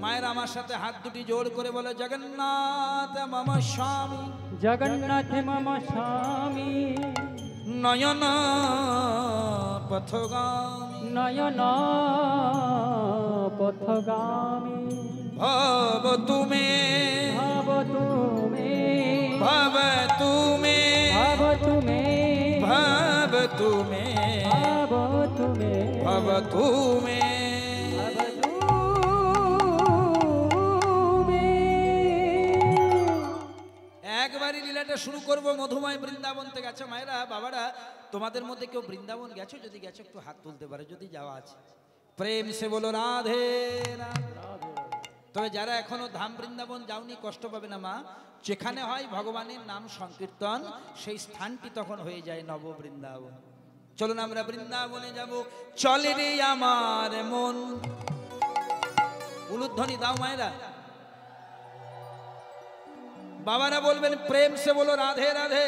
মায়ের আমার সাথে হাত দুটি জোড় করে বলে জগন্নাথ মম স্বামী, জগন্নাথ মম স্বামী, নয়ন পথগামী, নয়ন পথগামী, ভব তুমে, ভাব তুমে, ভব তুমে, ভাব তুমে, ভব তুমে, ভাব তুমে, ভব তুমে। ভাব তুমে। একবারই লীলাটা শুরু করব মধুময় বৃন্দাবন থেকে। আচ্ছা মায়েরা বাবারা, তোমাদের মধ্যে কেউ বৃন্দাবন গেছো? যদি গেছো একটু হাত তুলতে পারে, যদি যাওয়া আছে। প্রেম সে বলো রাধে রাধে। তবে যারা এখনো ধাম বৃন্দাবন যাওনি কষ্ট পাবে না মা, যেখানে হয় ভগবানের নাম সংকীর্তন, সেই স্থানটি তখন হয়ে যায় নব বৃন্দাবন। চলুন আমরা বৃন্দাবনে যাব। চলে রে আমার মন, উলুধ্বনি দাও মায়েরা। বাবারা বলবেন প্রেম সে বলো রাধে রাধে।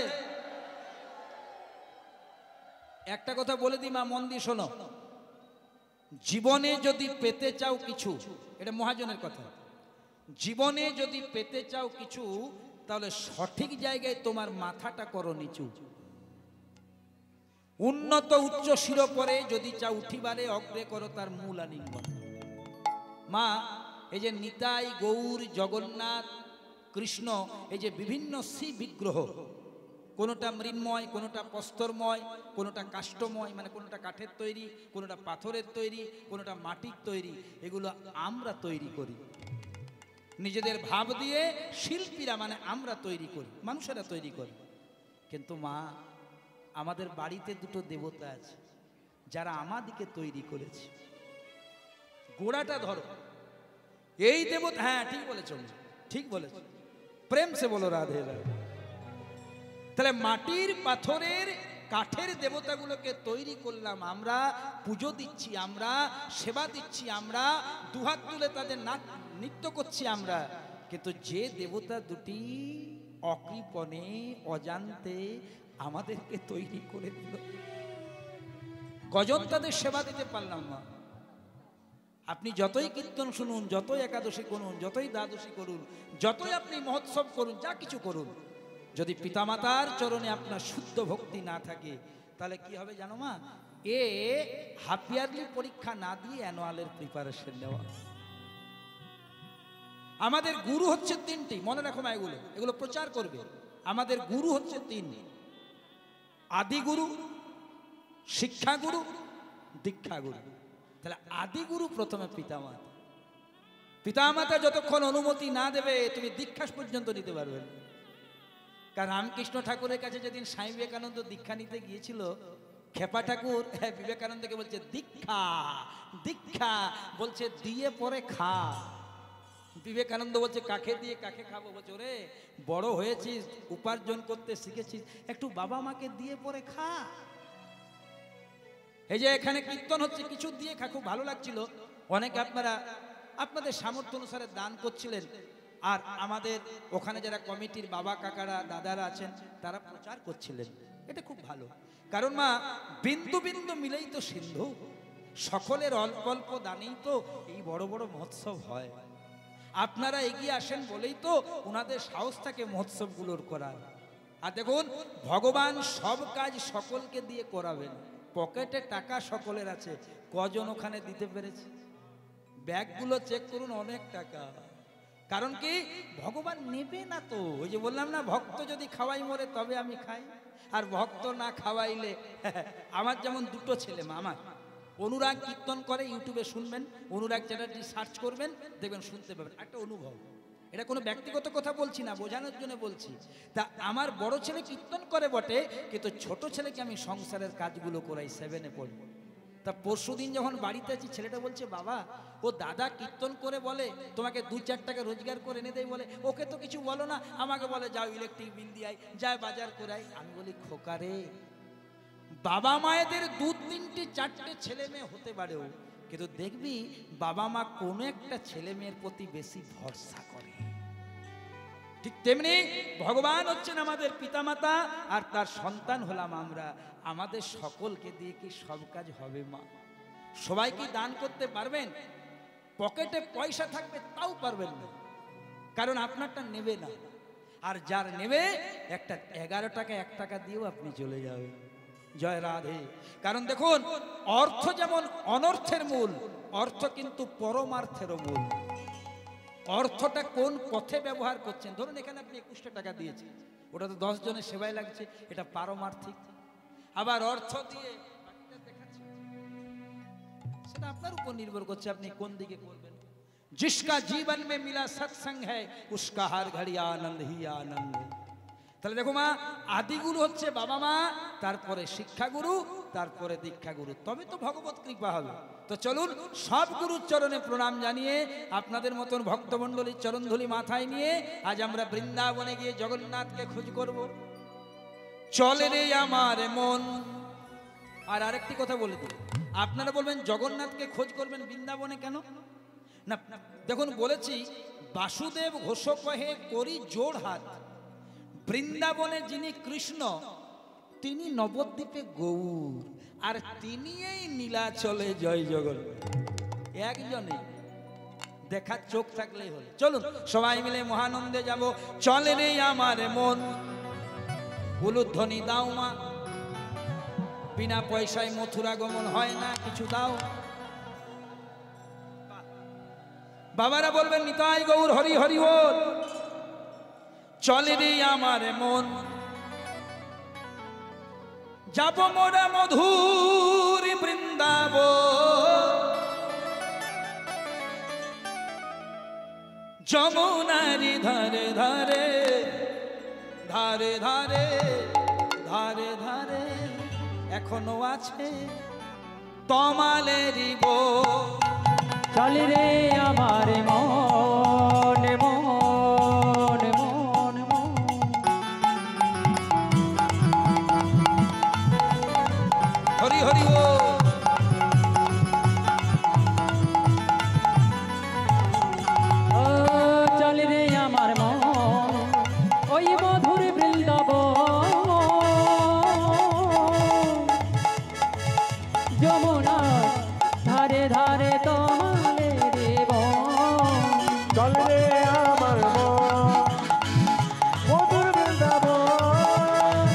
একটা কথা বলে দিই মা, মন দিয়ে শোনো। জীবনে যদি পেতে চাও কিছু, এটা মহাজনের কথা, জীবনে যদি পেতে চাও কিছু, তাহলে সঠিক জায়গায় তোমার মাথাটা করো নিচু। উন্নত উচ্চ শিরোপরে যদি চাও উঠিবারে, অগ্রে করো তার মূল আলিঙ্গন। মা এই যে নিতাই, গৌর, জগন্নাথ, কৃষ্ণ, এই যে বিভিন্ন শ্রী বিগ্রহ, কোনোটা মৃন্ময়, কোনোটা প্রস্তরময়, কোনোটা কাষ্ঠময়, মানে কোনোটা কাঠের তৈরি, কোনোটা পাথরের তৈরি, কোনোটা মাটির তৈরি, এগুলো আমরা তৈরি করি নিজেদের ভাব দিয়ে। শিল্পীরা মানে আমরা তৈরি করি, মানুষেরা তৈরি করে। কিন্তু মা আমাদের বাড়িতে দুটো দেবতা আছে যারা আমাদিকে তৈরি করেছে। গোড়াটা ধরো, এই দেবতা, হ্যাঁ ঠিক বলেছ, ঠিক বলেছ, প্রেম সে বলো রাধে রাধে। তাহলে মাটির, পাথরের, কাঠের দেবতাগুলোকে তৈরি করলাম আমরা, পুজো দিচ্ছি আমরা, সেবা দিচ্ছি আমরা, দুহাত তুলে তাদের নৃত্য করছি আমরা। কিন্তু যে দেবতা দুটি অকৃপণে অজান্তে আমাদেরকে তৈরি করে দিল, কজন তাদের সেবা দিতে পারলাম না। আপনি যতই কীর্তন শুনুন, যতই একাদশী করুন, যতই দ্বাদশী করুন, যতই আপনি মহোৎসব করুন, যা কিছু করুন, যদি পিতামাতার চরণে আপনার শুদ্ধ ভক্তি না থাকে, তাহলে কি হবে জানো মা? এ হাফ ইয়ারলি পরীক্ষা না দিয়ে অ্যানুয়ালের প্রিপারেশন নেওয়া। আমাদের গুরু হচ্ছে তিনটি, মনে রাখো মা, এগুলো প্রচার করবে। আমাদের গুরু হচ্ছে তিন: আদিগুরু, শিক্ষাগুরু, দীক্ষাগুরু। তাহলে আদিগুরু প্রথমে পিতামাতা। পিতামাতা যতক্ষণ অনুমতি না দেবে তুমি দীক্ষা পর্যন্ত নিতে পারবে না। কারণ রামকৃষ্ণ ঠাকুরের কাছে যেদিন স্বামী বিবেকানন্দ দীক্ষা নিতে গিয়েছিল, খেপা ঠাকুর বিবেকানন্দকে বলছে দীক্ষা দীক্ষা, বলছে দিয়ে পরে খা। বিবেকানন্দ বলছে কাকে দিয়ে কাকে খাবো? বলছে ওরে বড় হয়েছিস, উপার্জন করতে শিখেছিস, একটু বাবা মাকে দিয়ে পরে খা। এই যে এখানে কীর্তন হচ্ছে, কিছু দিয়ে খা। খুব ভালো লাগছিল, অনেকে আপনারা আপনাদের সামর্থ্য অনুসারে দান করছিলেন, আর আমাদের ওখানে যারা কমিটির বাবা কাকারা দাদারা আছেন তারা প্রচার করছিলেন। এটা খুব ভালো, কারণ মা বিন্দু বিন্দু মিলেই তো সিন্ধু, সকলের অল্প অল্প দানেই তো এই বড় বড় মহোৎসব হয়। আপনারা এগিয়ে আসেন বলেই তো ওনাদের সাহস থাকে মহোৎসবগুলোর করার। আর দেখুন ভগবান সব কাজ সকলকে দিয়ে করাবেন। পকেটে টাকা সকলের আছে, কজন ওখানে দিতে পেরেছে? ব্যাগগুলো চেক করুন, অনেক টাকা। কারণ কি ভগবান নেবে না তো। ওই যে বললাম না, ভক্ত যদি খাওয়াই মরে তবে আমি খাই, আর ভক্ত না খাওয়াইলে আমার যেমন দুটো ছেলে মা, আমার অনুরাগ কীর্তন করে, ইউটিউবে শুনবেন, অনুরাগ চ্যাটার্জি সার্চ করবেন, দেখবেন, শুনতে পাবেন। একটা অনুভব, এটা কোনো ব্যক্তিগত কথা বলছি না, বোঝানোর জন্য বলছি। তা আমার বড় ছেলে কীর্তন করে বটে, কিন্তু ছোট ছেলেকে আমি সংসারের কাজগুলো করাই, 7-এ পড়ি। তা পরশুদিন যখন বাড়িতে আছি, ছেলেটা বলছে বাবা ও দাদা কীর্তন করে বলে তোমাকে 2-4 টাকা রোজগার করে এনে দেয়, বলে ওকে তো কিছু বলো না, আমাকে বলে যাও ইলেকট্রিক বিল দিয়ে আই, যায় বাজার করে আই। আমি বলি খোকারে, বাবা মায়েদের 2-3-4টে ছেলে মেয়ে হতে পারেও, কিন্তু দেখবি বাবা মা কোনো একটা ছেলে মেয়ের প্রতি বেশি ভরসা করে। ঠিক তেমনি ভগবান হচ্ছেন আমাদের পিতামাতা, আর তার সন্তান হলাম আমরা। আমাদের সকলকে দিয়ে কি সব কাজ হবে মা? সবাই কি দান করতে পারবেন? পকেটে পয়সা থাকবে তাও পারবেন না, কারণ আপনারটা নেবে না। আর যার নেবে একটা 11 টাকা 1 টাকা দিয়েও আপনি চলে যাবেন। জয় রাধে। কারণ দেখুন, অর্থ যেমন অনর্থের মূল, অর্থ কিন্তু পরমার্থেরও মূল। অর্থটা কোন পথে ব্যবহার করছেন। ধরুন এখানে আপনি 21 টাকা দিয়েছেন, ওটা তো 10 জনের সেবায় লাগছে, এটা পারমার্থিক। আবার অর্থ দিয়ে বাকিটা দেখাচ্ছেন, সেটা আপনার উপর নির্ভর করছে আপনি কোন দিকে করবেন। जिसका जीवन में मिला सत्संग है उसका हर घड़ी आनंद ही आनंद। তাহলে দেখো মা, আদিগুরু হচ্ছে বাবা মা, তারপরে শিক্ষাগুরু, তারপরে দীক্ষাগুরু, তবে তো ভগবত কৃপা হবে। তো চলুন সব গুরুর চরণে প্রণাম জানিয়ে আপনাদের মতন ভক্তমণ্ডলীর চরণধুলি মাথায় নিয়ে আজ আমরা বৃন্দাবনে গিয়ে জগন্নাথকে খোঁজ করব। চলে রে আমার মন। আর আরেকটি কথা বলে দিই, আপনারা বলবেন জগন্নাথকে খোঁজ করবেন বৃন্দাবনে কেন? না দেখুন, বলেছি বাসুদেব ঘোষ কহে করি জোড় হাত। বৃন্দাবনে যিনি কৃষ্ণ, তিনি নবদ্বীপে গৌর, আর তিনি এই নীলাচলে জয় জগন্নাথ। একজনে দেখার চোখ থাকলেই হল। চলুন সবাই মিলে মহানন্দে যাব। চলে রে আমার মন, উলুধ্বনি দাও মা, বিনা পয়সায় মথুরা গমন হয় না, কিছু দাও। বাবারা বলবেন নিতাই গৌর হরি হরি বল। চলে রে আমার মন, যাব মোরা মধুর বৃন্দাবন, যমুনারি ধারে ধারে ধারে ধারে ধারে ধারে এখনো আছে তমালেরই বন। চলে রে আমার মন মন মন মন। হরি হরি ও। ও চলে রে আমার মন, ওই মধুর বৃন্দাবন, যমুনা ধারে ধারে তোমালের বন। চল রে আমার মন, মধুর বৃন্দাবন,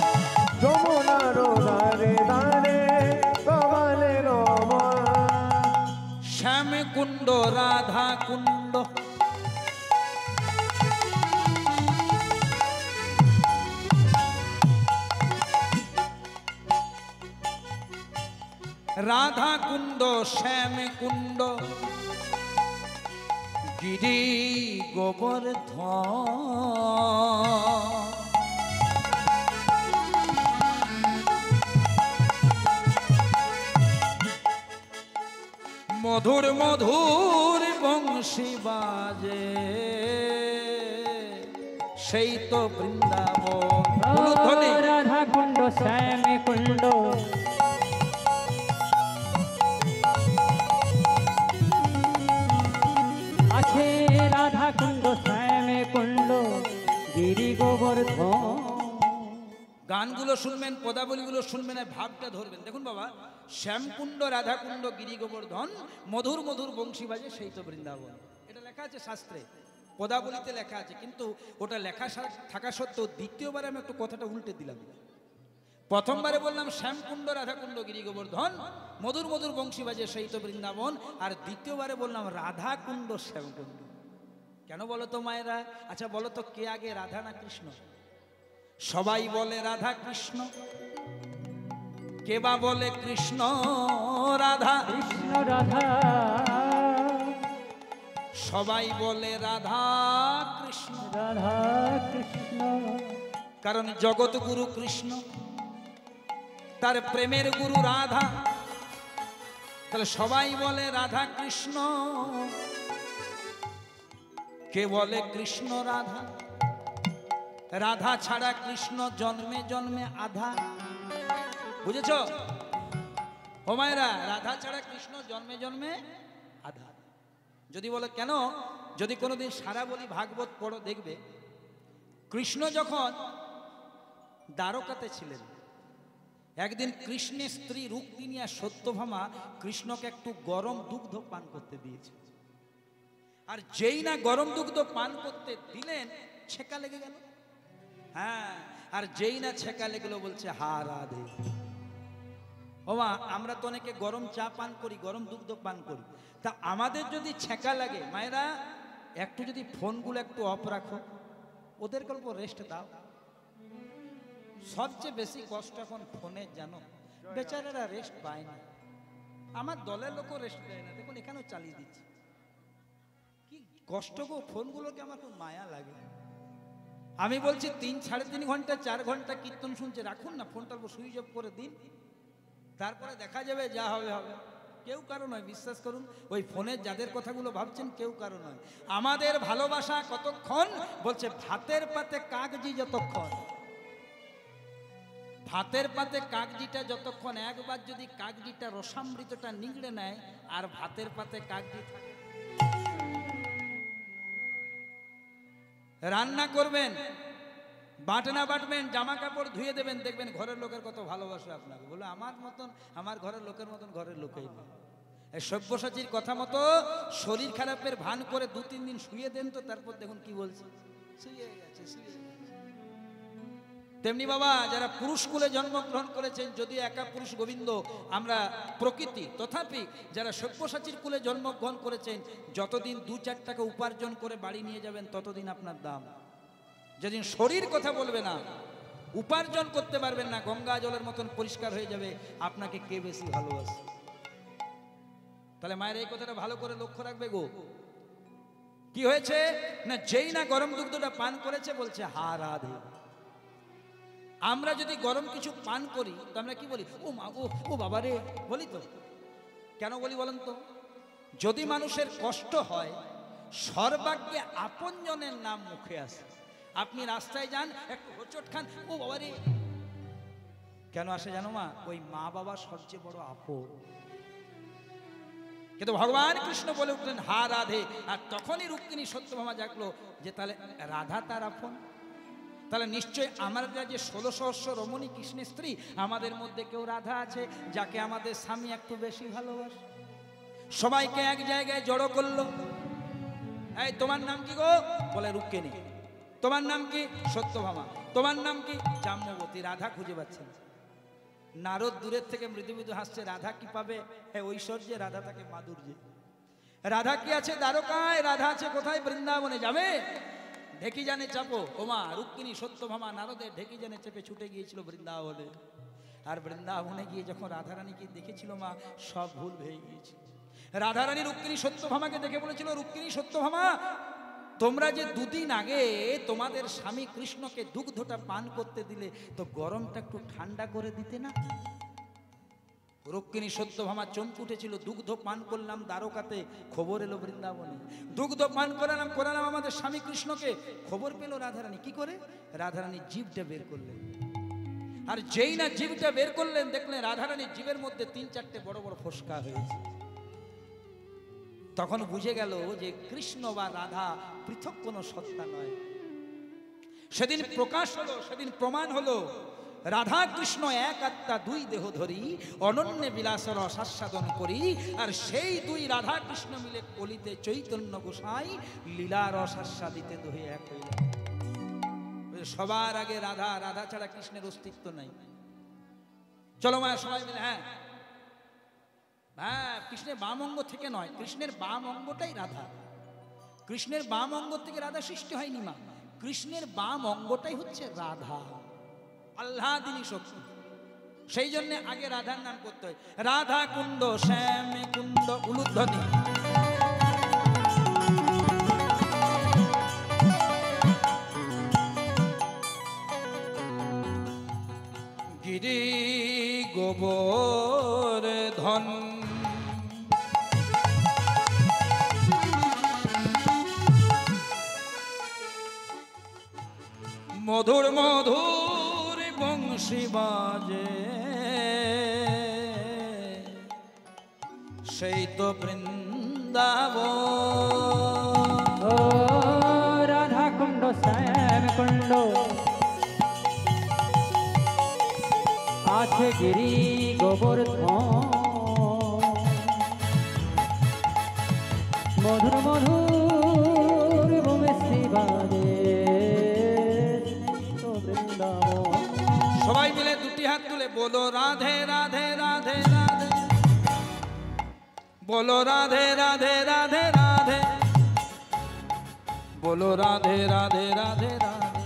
যমুনার ধারে ধারে কমলের বন। শ্যাম কুণ্ড রাধা কুণ্ড, রাধা কুণ্ড শ্যাম কুণ্ড, গিরি গোবর্ধন। মধুর মধুর বংশী বাজে, সেই তো বৃন্দাবন। উলুধ্বনি। রাধা কুণ্ড শ্যাম কুণ্ড, আছে রাধা কুণ্ড শ্যাম কুণ্ড, গিরি গোবর্ধন। গানগুলো শুনবেন, পদাবলীগুলো শুনবেন, আর ভাবটা ধরবেন। দেখুন বাবা, শ্যামকুণ্ড রাধাকুণ্ড গিরি গোবর্ধন, মধুর মধুর বংশী বাজে সেই তো বৃন্দাবন। এটা লেখা আছে শাস্ত্রে, পদাবলীতে লেখা আছে, কিন্তু ওটা লেখা থাকা সত্ত্বেও দ্বিতীয়বারে আমি একটু কথাটা উল্টে দিলাম। প্রথমবারে বললাম শ্যামকুণ্ড রাধাকুণ্ড গিরি গোবর্ধন, মধুর মধুর বংশী বাজে সেই তো বৃন্দাবন, আর দ্বিতীয়বারে বললাম রাধাকুণ্ড শ্যামকুণ্ড। কেন বলো তো মায়েরা? আচ্ছা বলো তো, কে আগে, রাধা না কৃষ্ণ? সবাই বলে রাধা কৃষ্ণ, কে বা বলে কৃষ্ণ রাধা? কৃষ্ণ রাধা, সবাই বলে রাধা কৃষ্ণ, রাধা কৃষ্ণ। কারণ জগৎ গুরু কৃষ্ণ, তার প্রেমের গুরু রাধা। তাহলে সবাই বলে রাধা কৃষ্ণ, কে বলে কৃষ্ণ রাধা? রাধা ছাড়া কৃষ্ণ জন্মে জন্মে আধা। বুঝেছ ও মায়েরা? রাধা ছাড়া কৃষ্ণ জন্মে জন্মে আধা। যদি বলে কেন, যদি কোনোদিন সারা বলি ভাগবত পড়ো, দেখবে কৃষ্ণ যখন দ্বারকাতে ছিলেন, একদিন কৃষ্ণের স্ত্রী রুক্মিণী আর সত্যভামা কৃষ্ণকে একটু গরম দুগ্ধ পান করতে দিয়েছে। আর যেই না গরম দুগ্ধ পান করতে দিলেন ছেঁকা লেগে গেল। হ্যাঁ, আর যেই না ছেঁকা লেগেলো বলছে হা রাধে। ওমা, আমরা তো অনেকে গরম চা পান করি, গরম দুগ্ধ পান করি, তা আমাদের যদি ছেঁকা লাগে, মায়েরা একটু যদি ফোনগুলো একটু অফ রাখো, ওদের গল্প রেস্ট দাও। সবচেয়ে বেশি কষ্ট এখন ফোনের, জানো, বেচারারা রেস্ট পায় না। আমার দলের লোকও রেস্ট দেয় না, দেখুন এখানেও চালিয়ে দিচ্ছে। কি কষ্ট গো, ফোনগুলোকে আমার খুব মায়া লাগে। আমি বলছি 3-3.5 ঘন্টা 4 ঘন্টা কীর্তন শুনছে, রাখুন না ফোনটা, সুইচ অফ করে দিন, তারপরে দেখা যাবে যা হবে হবে। কেউ কারো নয়, বিশ্বাস করুন, ওই ফোনের যাদের কথাগুলো ভাবছেন কেউ কারো নয়। আমাদের ভালোবাসা কতক্ষণ, বলছে ভাতের পাতে কাগজি যতক্ষণ। ভাতের পাতে কাগজিটা যতক্ষণ, একবার যদি কাগজিটা রসামৃতটা নিংড়ে নেয় আর ভাতের পাতে কাগজি থাকে। রান্না করবেন, বাটনা বাটবেন, জামা কাপড় ধুয়ে দেবেন, দেখবেন ঘরের লোকের কত ভালোবাসে আপনাকে। বলে আমার মতন, আমার ঘরের লোকের মতন ঘরের লোকেই নেই। এই সব্যসাচীর কথা মতো শরীর খারাপের ভান করে 2-3 দিন শুয়ে দেন তো, তারপর দেখুন কি বলছে, শুয়ে গেছে, শুয়ে গেছে। তেমনি বাবা, যারা পুরুষ কুলে জন্মগ্রহণ করেছেন, যদিও একা পুরুষ গোবিন্দ আমরা প্রকৃতি, তথাপি যারা সব্যসাচীর কুলে জন্মগ্রহণ করেছেন, যতদিন 2-4 টাকা উপার্জন করে বাড়ি নিয়ে যাবেন ততদিন আপনার দাম। যেদিন শরীর কথা বলবে না, উপার্জন করতে পারবেন না, গঙ্গা জলের মতন পরিষ্কার হয়ে যাবে, আপনাকে কে বেশি ভালোবাসে। তাহলে মায়ের এই কথাটা ভালো করে লক্ষ্য রাখবে গো। কি হয়েছে না, যেই না গরম দুগ্ধটা পান করেছে বলছে হা রাধে। আমরা যদি গরম কিছু পান করি তো আমরা কি বলি, ও মা গো, ও বাবা রে, বলি তো। কেন বলি বলেন তো? যদি মানুষের কষ্ট হয়, সর্বাগ্যে আপনজনের নাম মুখে আসে। আপনি রাস্তায় যান, একটু হোঁচট খান, ও বাবা রে, কেন আসে জানো মা? ওই মা বাবা সবচেয়ে বড় আপন। কিন্তু ভগবান কৃষ্ণ বলে উঠলেন হা রাধে, আর তখনই রুক্মিণী সত্যভামা জাগলো যে তাহলে রাধা তার আপন। তাহলে নিশ্চয় আমরা যে 16 সহস্র রমণী কৃষ্ণের স্ত্রী, আমাদের মধ্যে কেউ রাধা আছে যাকে আমাদের স্বামী একটু বেশি ভালোবাসে। সবাইকে এক জায়গায় জড়ো করলো, এই তোমার নাম কি গো? বলে রুক্মিণী। তোমার নাম কি? সত্যভামা। তোমার নাম কি? জাম্ববতী। রাধা খুঁজে পাচ্ছে না। নারদ দূরের থেকে মৃদু মৃদু হাসছে, রাধা কি পাবে ঐশ্বর্যে? রাধা তাকে মাধুর্যে। রাধা কি আছে দ্বারকায়? রাধা আছে কোথায়? বৃন্দাবনে। যাবে ঢেকি জানে চাপো। ওমা, রুক্মিণী সত্যভামা নারদের ঢেকি জানে চেপে ছুটে গিয়েছিল বৃন্দাবনে। আর বৃন্দাবনে গিয়ে যখন রাধারানীকে দেখেছিল মা, সব ভুল হয়ে গিয়েছিল। রাধারানী রুক্মিণী সত্যভামাকে দেখে বলেছিল, রুক্মিণী সত্যভামা, তোমরা যে 2 দিন আগে তোমাদের স্বামী কৃষ্ণকে দুগ্ধটা পান করতে দিলে, তো গরমটা একটু ঠান্ডা করে দিতে না? রুক্মিণী সত্যভামা চমকে উঠেছিল। দুগ্ধ পান করলাম দ্বারকাতে, খবর এলো বৃন্দাবনে। দুগ্ধ পান করালাম আমাদের স্বামী কৃষ্ণকে, খবর পেল রাধারানী। কি করে? রাধারানী জিভটা বের করলেন, আর যেই না জিভটা বের করলেন, দেখলেন রাধারানীর জিভের মধ্যে 3-4টে বড় বড় ফোসকা হয়েছে। তখন বুঝে গেল যে কৃষ্ণ বা রাধা পৃথক কোনো সত্তা নয়। সেদিন প্রকাশ হলো, সেদিন প্রমাণ হলো, রাধা কৃষ্ণ এক আত্মা 2 দেহ ধরি, অনন্য বিলাসর আস্বাদন করি। আর সেই 2 রাধা কৃষ্ণ মিলে কলিতে চৈতন্য গোসাই লীলার আস্বাদিতে দোহে এক হইল। সবার আগে রাধা, রাধা ছাড়া কৃষ্ণের অস্তিত্ব নাই। চলো মায়া সবাই মিলে, হ্যাঁ হ্যাঁ, কৃষ্ণের বাম অঙ্গ থেকে নয়, কৃষ্ণের বাম অঙ্গটাই রাধা। কৃষ্ণের বাম অঙ্গ থেকে রাধা সৃষ্টি হয়নি মা, কৃষ্ণের বাম অঙ্গটাই হচ্ছে রাধা, আহ্লাদিনী শক্তি। সেই জন্য আগে রাধার নাম করতে হয়। রাধা কুণ্ড শ্যাম কুণ্ড উলুধ্বনি। গিরি গোবর ধন মধুর মধুর বংশী বাজে, সেই তো বৃন্দাবন। ও রাধা কুণ্ড শ্যাম কুণ্ড, আছে গিরি গোবর্ধন। মধুর মধুর মধুর ভূমিশ্রী বাজে স্নিগ্ধ বৃন্দাবন। সবাই মিলে দুটি হাত তুলে বলো রাধে রাধে রাধে রাধে, বলো রাধে রাধে রাধে রাধে, বলো রাধে রাধে রাধে রাধে,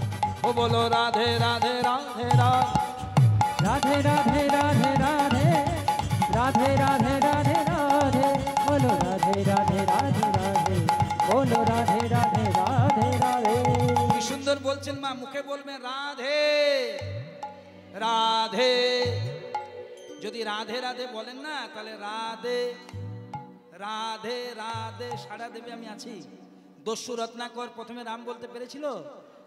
ও বলো রাধে রাধে রাধে রাধে। রাধে রাধে রাধে রাধে, রাধে রাধে রাধে রাধে, বলো রাধে রাধে রাধে রাধে, বলো রাধে রাধে রাধে রাধে। কি সুন্দর বলছেন মা, মুখে বলবেন রাধে রাধে। যদি রাধে রাধে বলেন না, তাহলে রাধে রাধে রাধে সাড়া দেবে আমি আছি। দস্যু রত্নাকর প্রথমে রাম বলতে পেরেছিল?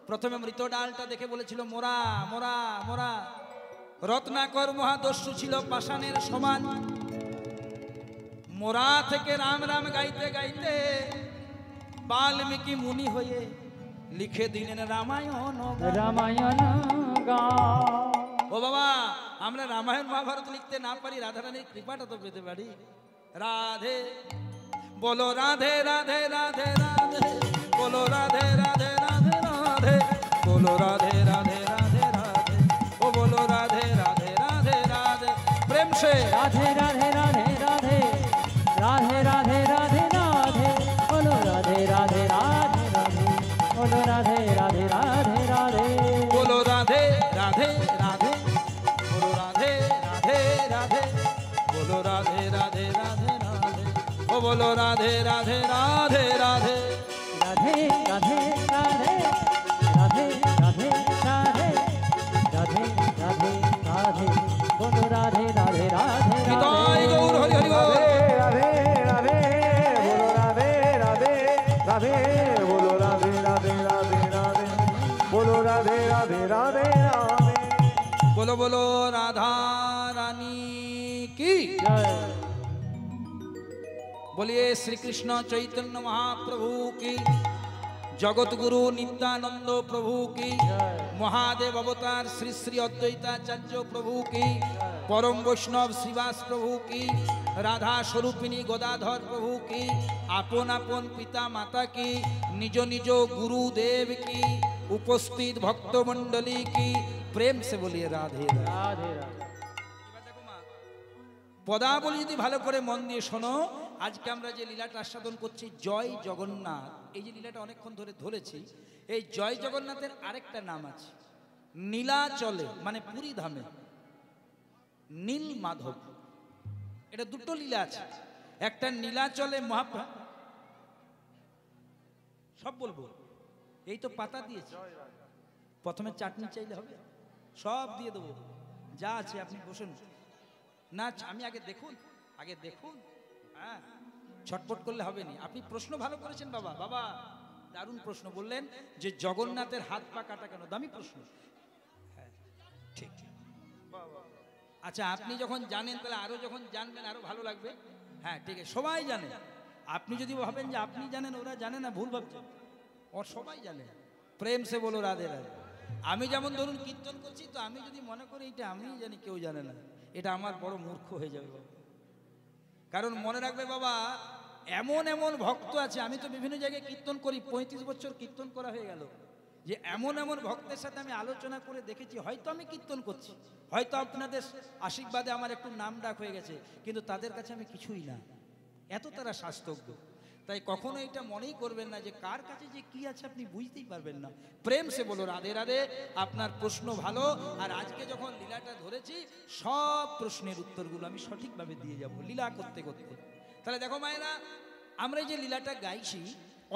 প্রথমে মৃত ডালটা দেখে বলেছিল মোরা মোরা মোরা। রত্নাকর মহাদস্যু ছিল পাষাণের সমান। মোরা থেকে রাম রাম গাইতে গাইতে বাল্মীকি মুনি হয়ে লিখে দিলেন রামায়ণ। রামায়ণ গাও। ও বাবা, আমরা রামায়ণ মহাভারত লিখতে না পারি, রাধারানীর কৃপাটা তো পেতে পারি। রাধে বলো রাধে রাধে রাধে রাধে, বলো রাধে রাধে রাধে রাধে, বলো রাধে রাধে রাধে রাধে, ও বলো রাধে রাধে রাধে রাধে। প্রেম সে রাধে রাধে রাধে রাধে, রাধে রাধে রাধে রাধে, বলো রাধে রাধে রাধে রাধে, বলো রাধে রাধে রাধে রাধে, বলো রাধে রাধে রাধে, বলো রাধে রাধে রাধে, বলো রাধে রাধে রাধে রাধে, ও বলো রাধে রাধে রাধে রাধে। রাধে রাধে রাধে, রাধে রাধে রাধে, রাধে রাধে রাধে, বলো রাধে রাধে রাধে নিতাই গৌর হরি হরি গৌর। রাধে রাধে বলো রাধে রাধে রাধে, বলো রাধে রাধে রাধে রাধে, বলো রাধে রাধে রাধে রাধে। বলো বলো রাধা রানী কি জয়। বলিए श्री कृष्ण चैतन्य महाप्रभु की, जगत गुरु नित्यानंद प्रभु की, महादेव अवतार श्री श्री अद्वैताचार्य प्रभु की, परम वैष्णव श्रीवास प्रभु की, राधा स्वरूपिणी गदाधर प्रभु की, आपन आपन पिता माता की, निज निज गुरुदेव की, उपस्थित भक्त मंडली की, प्रेम से बोलिए राधे राधे। রাধে রাধে। পদাবলী যদি ভালো করে মন দিয়ে শোনো, আজকে আমরা যে লীলাটা আস্বাদন করছি জয় জগন্নাথ, এই যে লীলাটা অনেকক্ষণ ধরে ধরেছি, এই জয় জগন্নাথের আরেকটা নাম আছে নীলাচলে, মানে পুরী ধামে নীল মাধব। এটা দুটো লীলা আছে। একটা নীলাচলে মহাপ্রভু, সব বলবো, এই তো পাতা দিয়েছে, প্রথমে চাটনি চাইলে হবে? সব দিয়ে দেবো, যা আছে আপনি বসুন না। আমি আগে দেখুন, আগে দেখুন, হ্যাঁ ছটপট করলে হবে না। আপনি প্রশ্ন ভালো করেছেন বাবা, বাবা দারুণ প্রশ্ন বললেন যে জগন্নাথের হাত পা কাটা কেন, দামি প্রশ্ন। হ্যাঁ ঠিক। আচ্ছা আপনি যখন জানেন তাহলে আরো যখন জানবেন আরো ভালো লাগবে। হ্যাঁ ঠিক আছে, সবাই জানে। আপনি যদি ভাবেন যে আপনি জানেন ওরা জানে না, ভুল ভাবছেন, ওর সবাই জানে। প্রেম সে বলো রাধে রাধে। আমি যেমন ধরুন কীর্তন করছি, তো আমি যদি মনে করি এটা আমি জানি কেউ জানে না, এটা আমার বড় মূর্খ হয়ে যাবে বাবা। কারণ মনে রাখবে বাবা, এমন এমন ভক্ত আছে, আমি তো বিভিন্ন জায়গায় কীর্তন করি, 35 বছর কীর্তন করা হয়ে গেল, যে এমন এমন ভক্তের সাথে আমি আলোচনা করে দেখেছি, হয়তো আমি কীর্তন করছি, হয়তো আপনাদের আশীর্বাদে আমার একটু নাম ডাক হয়ে গেছে, কিন্তু তাদের কাছে আমি কিছুই না, এত তারা শাস্ত্রজ্ঞ। তাই কখনো এটা মনেই করবেন না যে কার কাছে যে কি আছে আপনি বুঝতেই পারবেন না। প্রেম সে বলো রাধে রাধে। আপনার প্রশ্ন ভালো, আর আজকে যখন লীলাটা ধরেছি সব প্রশ্নের উত্তরগুলো আমি সঠিকভাবে দিয়ে যাব লীলা করতে করতে। তাহলে দেখো মায়েরা, আমরা যে লীলাটা গাইছি,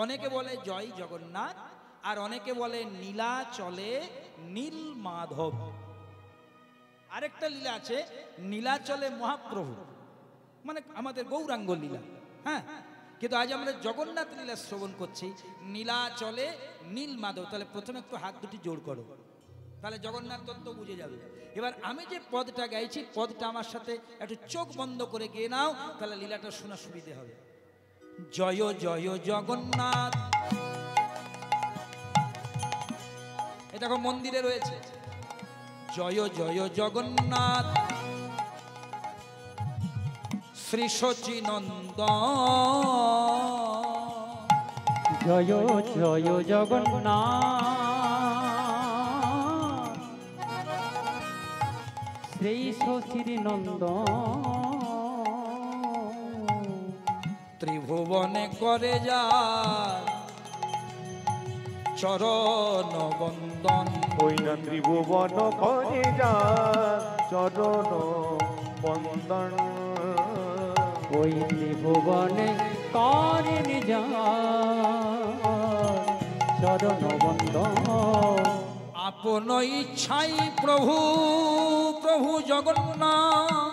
অনেকে বলে জয় জগন্নাথ, আর অনেকে বলে নীলাচলে নীল মাধব। আরেকটা লীলা আছে নীলাচলে মহাপ্রভু, মানে আমাদের গৌরাঙ্গ লীলা। হ্যাঁ, কিন্তু আজ আমরা জগন্নাথ লীলা শ্রবণ করছি, নীলাচলে নীল মাধব। তাহলে প্রথমে একটু হাত দুটি জোড় করো, তাহলে জগন্নাথ তত্ত্ব বুঝে যাবে। এবার আমি যে পদটা গাইছি, পদটা আমার সাথে একটু চোখ বন্ধ করে গেয়ে নাও, তাহলে লীলাটা শোনা সুবিধে হবে। জয় জয় জগন্নাথ, এ দেখো মন্দিরে রয়েছে, জয় জয় জগন্নাথ শ্রী সচিনন্দন জয় জয় জগন্নাথ শ্রী শশীর নন্দন ত্রিভুবনে করে যা চরণ বন্দন। ওই না ত্রিভুবন করে যা চরণ বন্দন। ওই ত্রিভুবনে করেন যা চরণ বন্দন। আপন ইচ্ছাই প্রভু প্রভু জগন্নাথ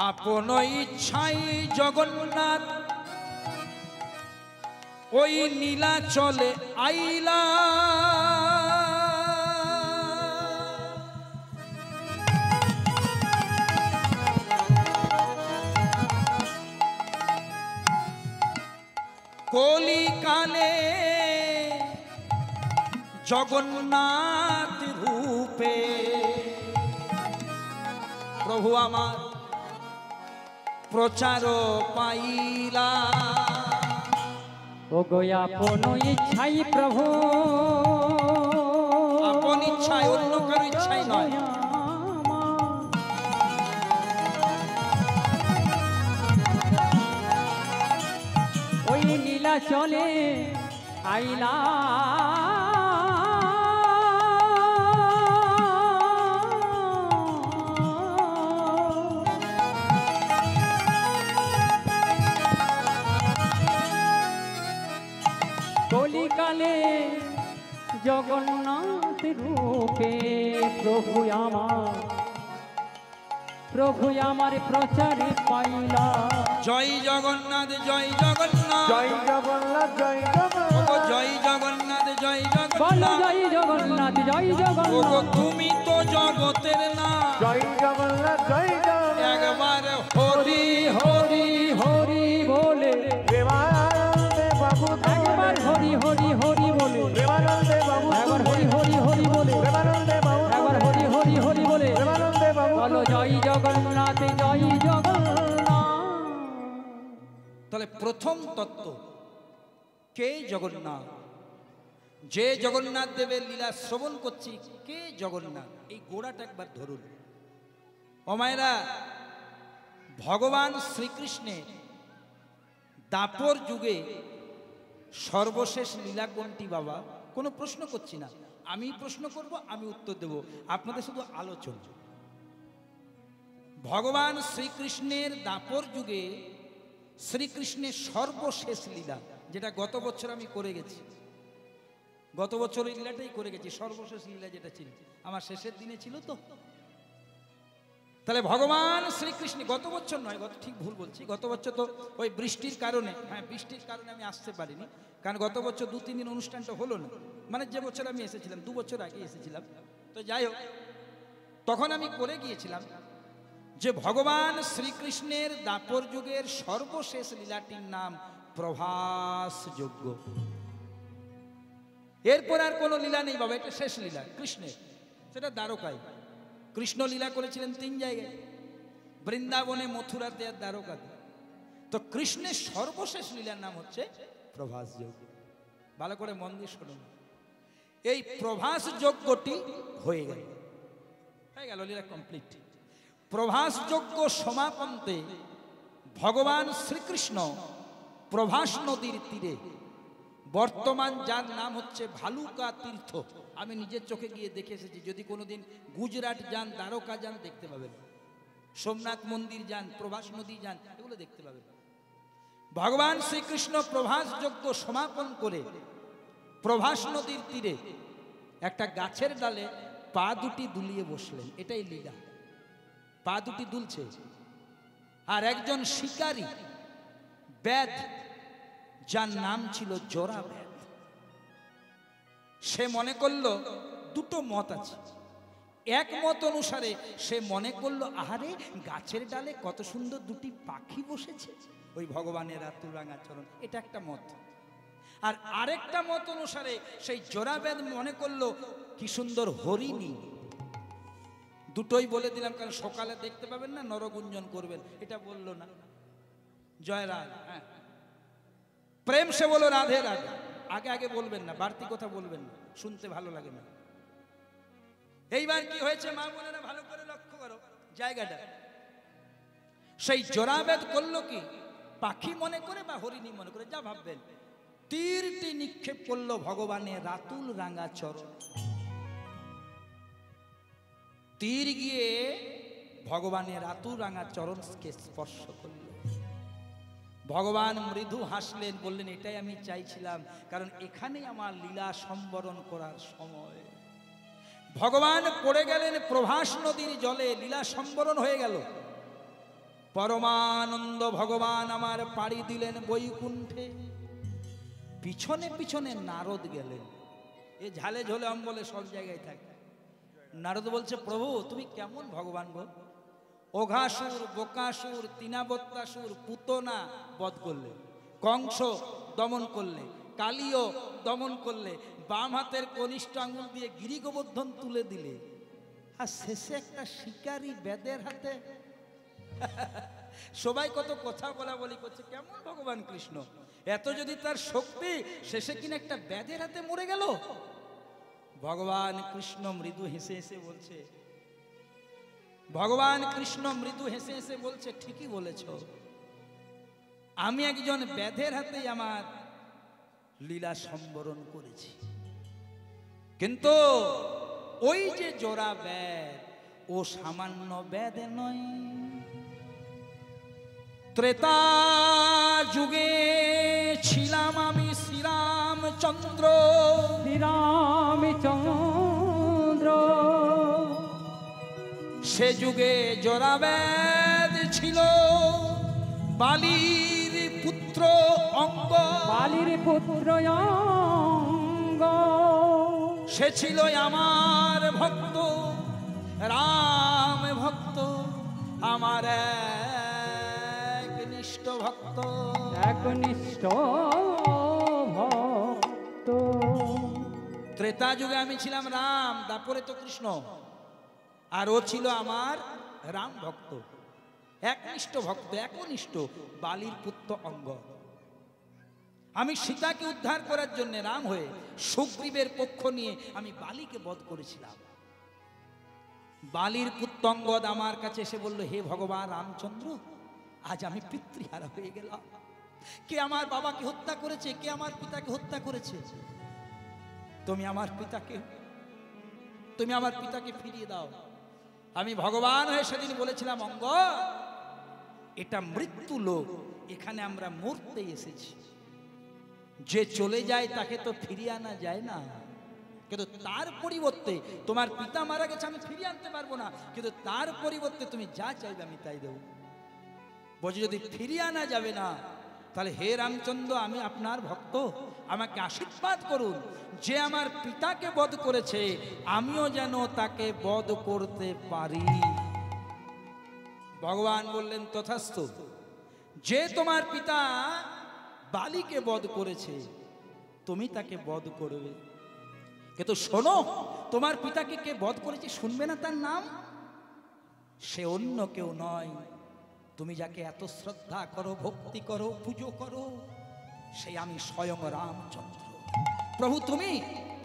আপন ইচ্ছাই জগন্নাথ ওই নীলাচলে আইলা। কলিকালে জগন্নাথ রূপে প্রভু আমার প্রচার পাইলা। ও গো আপন ইচ্ছাই প্রভু আপন ইচ্ছায় অন্য কারো ইচ্ছাই নয়। ওই নীলা চলে আইলা কলিকালে জগন্নাথ রূপে প্রভু আমার প্রচারে পাইলা। জয় জগন্নাথ জয় জগন্নাথ জয় জগন্নাথ জয় ওগো জগন্নাথ জয় জগন্নাথ জয় বলো জগন্নাথ জয় জগন্নাথ জয় ওগো জগন্নাথ। তুমি তো জগতের না জয় জগন্নাথ জয় জগন্নাথ। একবার হরি হরি হরি বলে প্রেমানন্দে বাবু একবার হরি হরি হরি বলে প্রেমানন্দে বাবু একবার হরি হরি হরি বলে প্রেমানন্দে বাবু একবার হরি হরি হরি বলে প্রেমানন্দে বাবু। বলো জয় জগন্নাথ জয় জগন্নাথ। তাহলে প্রথম তত্ত্ব কে জগন্নাথ, যে জগন্নাথ দেবের লীলা শ্রবণ করছি কে জগন্নাথ, এই গোড়াটা একবার ধরুন। অমায়েরা, ভগবান শ্রীকৃষ্ণের দাপর যুগে সর্বশেষ লীলা কোনটি বাবা? কোনো প্রশ্ন করছি না, আমি প্রশ্ন করব, আমি উত্তর দেব, আপনাদের শুধু আলোচনা। ভগবান শ্রীকৃষ্ণের দাপর যুগে শ্রীকৃষ্ণের সর্বশেষ লীলা, যেটা গত বছর আমি করে গেছি, গত বছর এই লীলাটাই করে গেছি, সর্বশেষ লীলা যেটা ছিল আমার শেষের দিনে ছিল। তো তাহলে ভগবান শ্রীকৃষ্ণ গত বছর নয়, ঠিক ভুল বলছি, গত বছর তো ওই বৃষ্টির কারণে, হ্যাঁ বৃষ্টির কারণে আমি আসতে পারিনি, কারণ গত বছর 2-3 দিন অনুষ্ঠানটা হলো না, মানে যে বছর আমি এসেছিলাম 2 বছর আগে এসেছিলাম। তো যাই হোক, তখন আমি করে গিয়েছিলাম যে ভগবান শ্রীকৃষ্ণের দাপর যুগের সর্বশেষ লীলাটির নাম প্রভাস যজ্ঞ। এরপর আর কোনো লীলা নেই বাবা, এটা শেষ লীলা কৃষ্ণের, সেটা দ্বারকায়। কৃষ্ণ লীলা করেছিলেন 3 জায়গায়, বৃন্দাবনে, মথুরাতে আর দ্বারকাতে। তো কৃষ্ণের সর্বশেষ লীলার নাম হচ্ছে প্রভাস যজ্ঞ। ভালো করে মন দিয়ে শুনুন, এই প্রভাস যজ্ঞটি হয়ে গেল লীলা কমপ্লিট। প্রভাস যজ্ঞ সমাপন্তে ভগবান শ্রীকৃষ্ণ প্রভাস নদীর তীরে, বর্তমান যার নাম হচ্ছে ভালুকা তীর্থ, আমি নিজের চোখে গিয়ে দেখে এসেছি, যদি কোনোদিন গুজরাট যান, দ্বারকা যান, দেখতে পাবেন, সোমনাথ মন্দির যান, প্রভাস নদী যান, এগুলো দেখতে পাবেন। ভগবান শ্রীকৃষ্ণ প্রভাস যজ্ঞ সমাপন করে প্রভাস নদীর তীরে একটা গাছের ডালে পা দুটি দুলিয়ে বসলেন, এটাই লীলা। পা দুটি দুলছে, আর একজন শিকারী বেদ, যার নাম ছিল জোড়া বেদ, সে মনে করলো দুটো মত আছে। এক মত অনুসারে সে মনে করলো, আহারে গাছের ডালে কত সুন্দর দুটি পাখি বসেছে, ওই ভগবানের আতুরাঙা চরণ, এটা একটা মত। আর আরেকটা মত অনুসারে সেই জোড়াবেদ মনে করলো কি সুন্দর হরিণী দুটোই বলে দিলাম, কারণ সকালে দেখতে পাবেন না, নরগুঞ্জন করবেন, এটা বললো না। জয় রাধা। হ্যাঁ, প্রেম সে বলো রাধে রাধে, আগে আগে বলবেন না, বাড়তি কথা বলবেন না, শুনতে ভালো লাগে না। এইবার কি হয়েছে মা বোনেরা ভালো করে লক্ষ্য করো জায়গাটা। সেই জোড়াবেদ করলো কি, পাখি মনে করে বা হরিণী মনে করে যা ভাববেন, তীরটি নিক্ষেপ করলো ভগবানের রাতুল রাঙা চরণ। তীর গিয়ে ভগবানের রাতুল রাঙা চরণকে স্পর্শ করল। ভগবান মৃদু হাসলেন, বললেন এটাই আমি চাইছিলাম, কারণ এখানেই আমার লীলা সম্বরণ করার সময়। ভগবান পড়ে গেলেন প্রভাস নদীর জলে, লীলা সম্বরণ হয়ে গেল। পরমানন্দ ভগবান আমার পাড়ি দিলেন বৈকুণ্ঠে। পিছনে পিছনে নারদ গেলেন, এ ঝালে ঝোলে অম্বলে সব জায়গায় থাকে। নারদ বলছে, প্রভু তুমি কেমন ভগবান গো? অঘাসুর, বোকাসুর, তৃণাবত্যাসুর, পুতনা বধ করলে, কংস দমন করলে, কালীয় দমন করলে, বাম হাতের কনিষ্ঠ আঙুল দিয়ে গিরি গোবর্ধন তুলে দিলে, আর শেষে একটা শিকারী বেদের হাতে। সবাই কত কথা বলা বলি করছে, কেমন ভগবান কৃষ্ণ, এত যদি তার শক্তি, শেষে কিনা একটা বেদের হাতে মরে গেল। ভগবান কৃষ্ণ মৃদু হেসে হেসে বলছে, ভগবান কৃষ্ণ মৃদু হেসে হেসে বলছে, ঠিকই বলেছ, আমি একজন বেদের হাতেই আমার লীলা সম্বরণ করেছি, কিন্তু ওই যে জোড়া বেদ, ও সামান্য বেদ নয়। ত্রেতা যুগে ছিলাম আমি শ্রীরামচন্দ্র, শ্রীরামচন্দ্র, সে যুগে জোড়া বেদ ছিল বালির পুত্র অঙ্গ, বালির পুত্র অঙ্গ, সে ছিল আমার ভক্ত, রাম ভক্ত, আমার একনিষ্ঠ ভক্ত, একনিষ্ঠ ভক্ত। ত্রেতা যুগে আমি ছিলাম রাম, তারপরে তো কৃষ্ণ, আর ও ছিল আমার রাম ভক্ত, একনিষ্ঠ ভক্ত, একনিষ্ঠ বালির পুত্র অঙ্গ। আমি সীতাকে উদ্ধার করার জন্য রাম হয়ে সুগ্রীবের পক্ষ নিয়ে আমি বালিকে বধ করেছিলাম। বালির পুত্র অঙ্গদ আমার কাছে এসে বলল, হে ভগবান রামচন্দ্র, আজ আমি পিতৃহারা হয়ে গেলাম। কে আমার বাবাকে হত্যা করেছে, কে আমার পিতাকে হত্যা করেছে? তুমি আমার পিতাকে ফিরিয়ে দাও। আমি ভগবান হয়ে সেদিন বলেছিলাম, অঙ্গ এটা মৃত্যু লোক, এখানে আমরা মরতে এসেছি, যে চলে যায় তাকে তো ফিরিয়ে আনা যায় না, কিন্তু তার পরিবর্তে, তোমার পিতা মারা গেছে আমি ফিরিয়ে আনতে পারবো না, কিন্তু তার পরিবর্তে তুমি যা চাইবে আমি তাই দেব। বলছি যদি ফিরিয়ে আনা যাবে না, তাহলে হে রামচন্দ্র, আমি আপনার ভক্ত, আমাকে আশীর্বাদ করুন, যে আমার পিতাকে বধ করেছে আমিও যেন তাকে বধ করতে পারি। ভগবান বললেন, তথাস্তু। যে তোমার পিতা বালিকে বধ করেছে তুমি তাকে বধ করবে, কিন্তু শোনো, তোমার পিতাকে কে বধ করেছে শুনবে না তার নাম? সে অন্য কেউ নয়, তুমি যাকে এত শ্রদ্ধা করো, ভক্তি করো, পুজো করো, সেই আমি স্বয়ং রামচন্দ্র। প্রভু তুমি?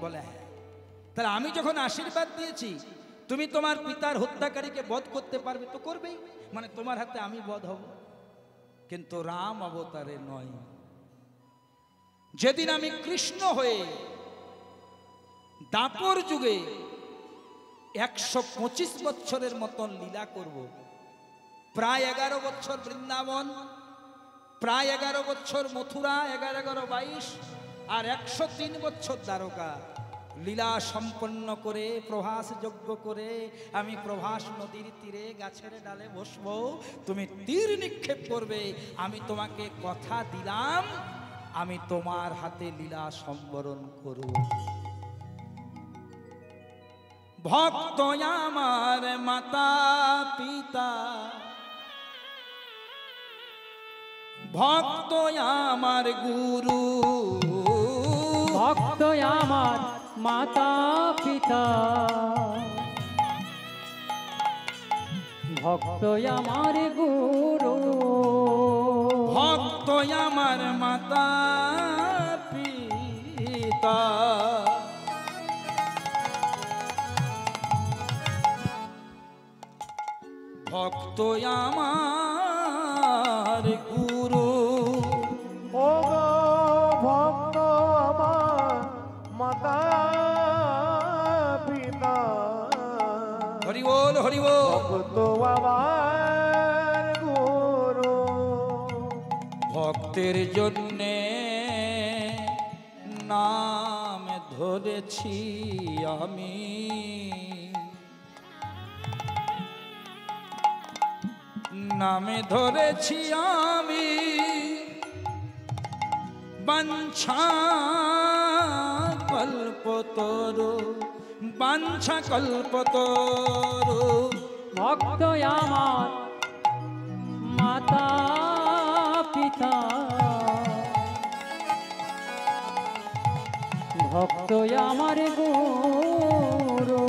বলে হ্যাঁ। তাহলে আমি যখন আশীর্বাদ দিয়েছি তুমি তোমার পিতার হত্যাকারীকে বধ করতে পারবে, তো করবেই, মানে তোমার হাতে আমি বধ হব, কিন্তু রাম অবতারে নয়। যেদিন আমি কৃষ্ণ হয়ে দাপর যুগে 125 বছরের মতন লীলা করব, প্রায় 11 বছর বৃন্দাবন, প্রায় 11 বছর মথুরা, 11-22 আর 103 বছর দ্বারকা লীলা সম্পন্ন করে, প্রভাস যজ্ঞ করে আমি প্রভাস নদীর তীরে গাছের ডালে বসবো, তুমি তীর নিক্ষেপ করবে, আমি তোমাকে কথা দিলাম আমি তোমার হাতে লীলা সম্বরণ করব। ভক্ত আমার মাতা পিতা, ভক্ত আমার গুরু, ভক্ত আমার মাতা পিতা, ভক্ত আমার গুরু, ভক্ত আমার মাতা পিতা, ভক্ত আমার গুরু। ও গো ভক্ত আমার মাতা পিতা, হরি বল হরি বল। ভক্ত আমার গুরু, ভক্তের জন্যে নাম ধরেছি আমি, নামে ধরেছি আমি বাঞ্ছা কল্পতরু, বাঞ্ছা কল্পতরু। ভক্ত আমার মাতা পিতা, ভক্ত আমার গুরু,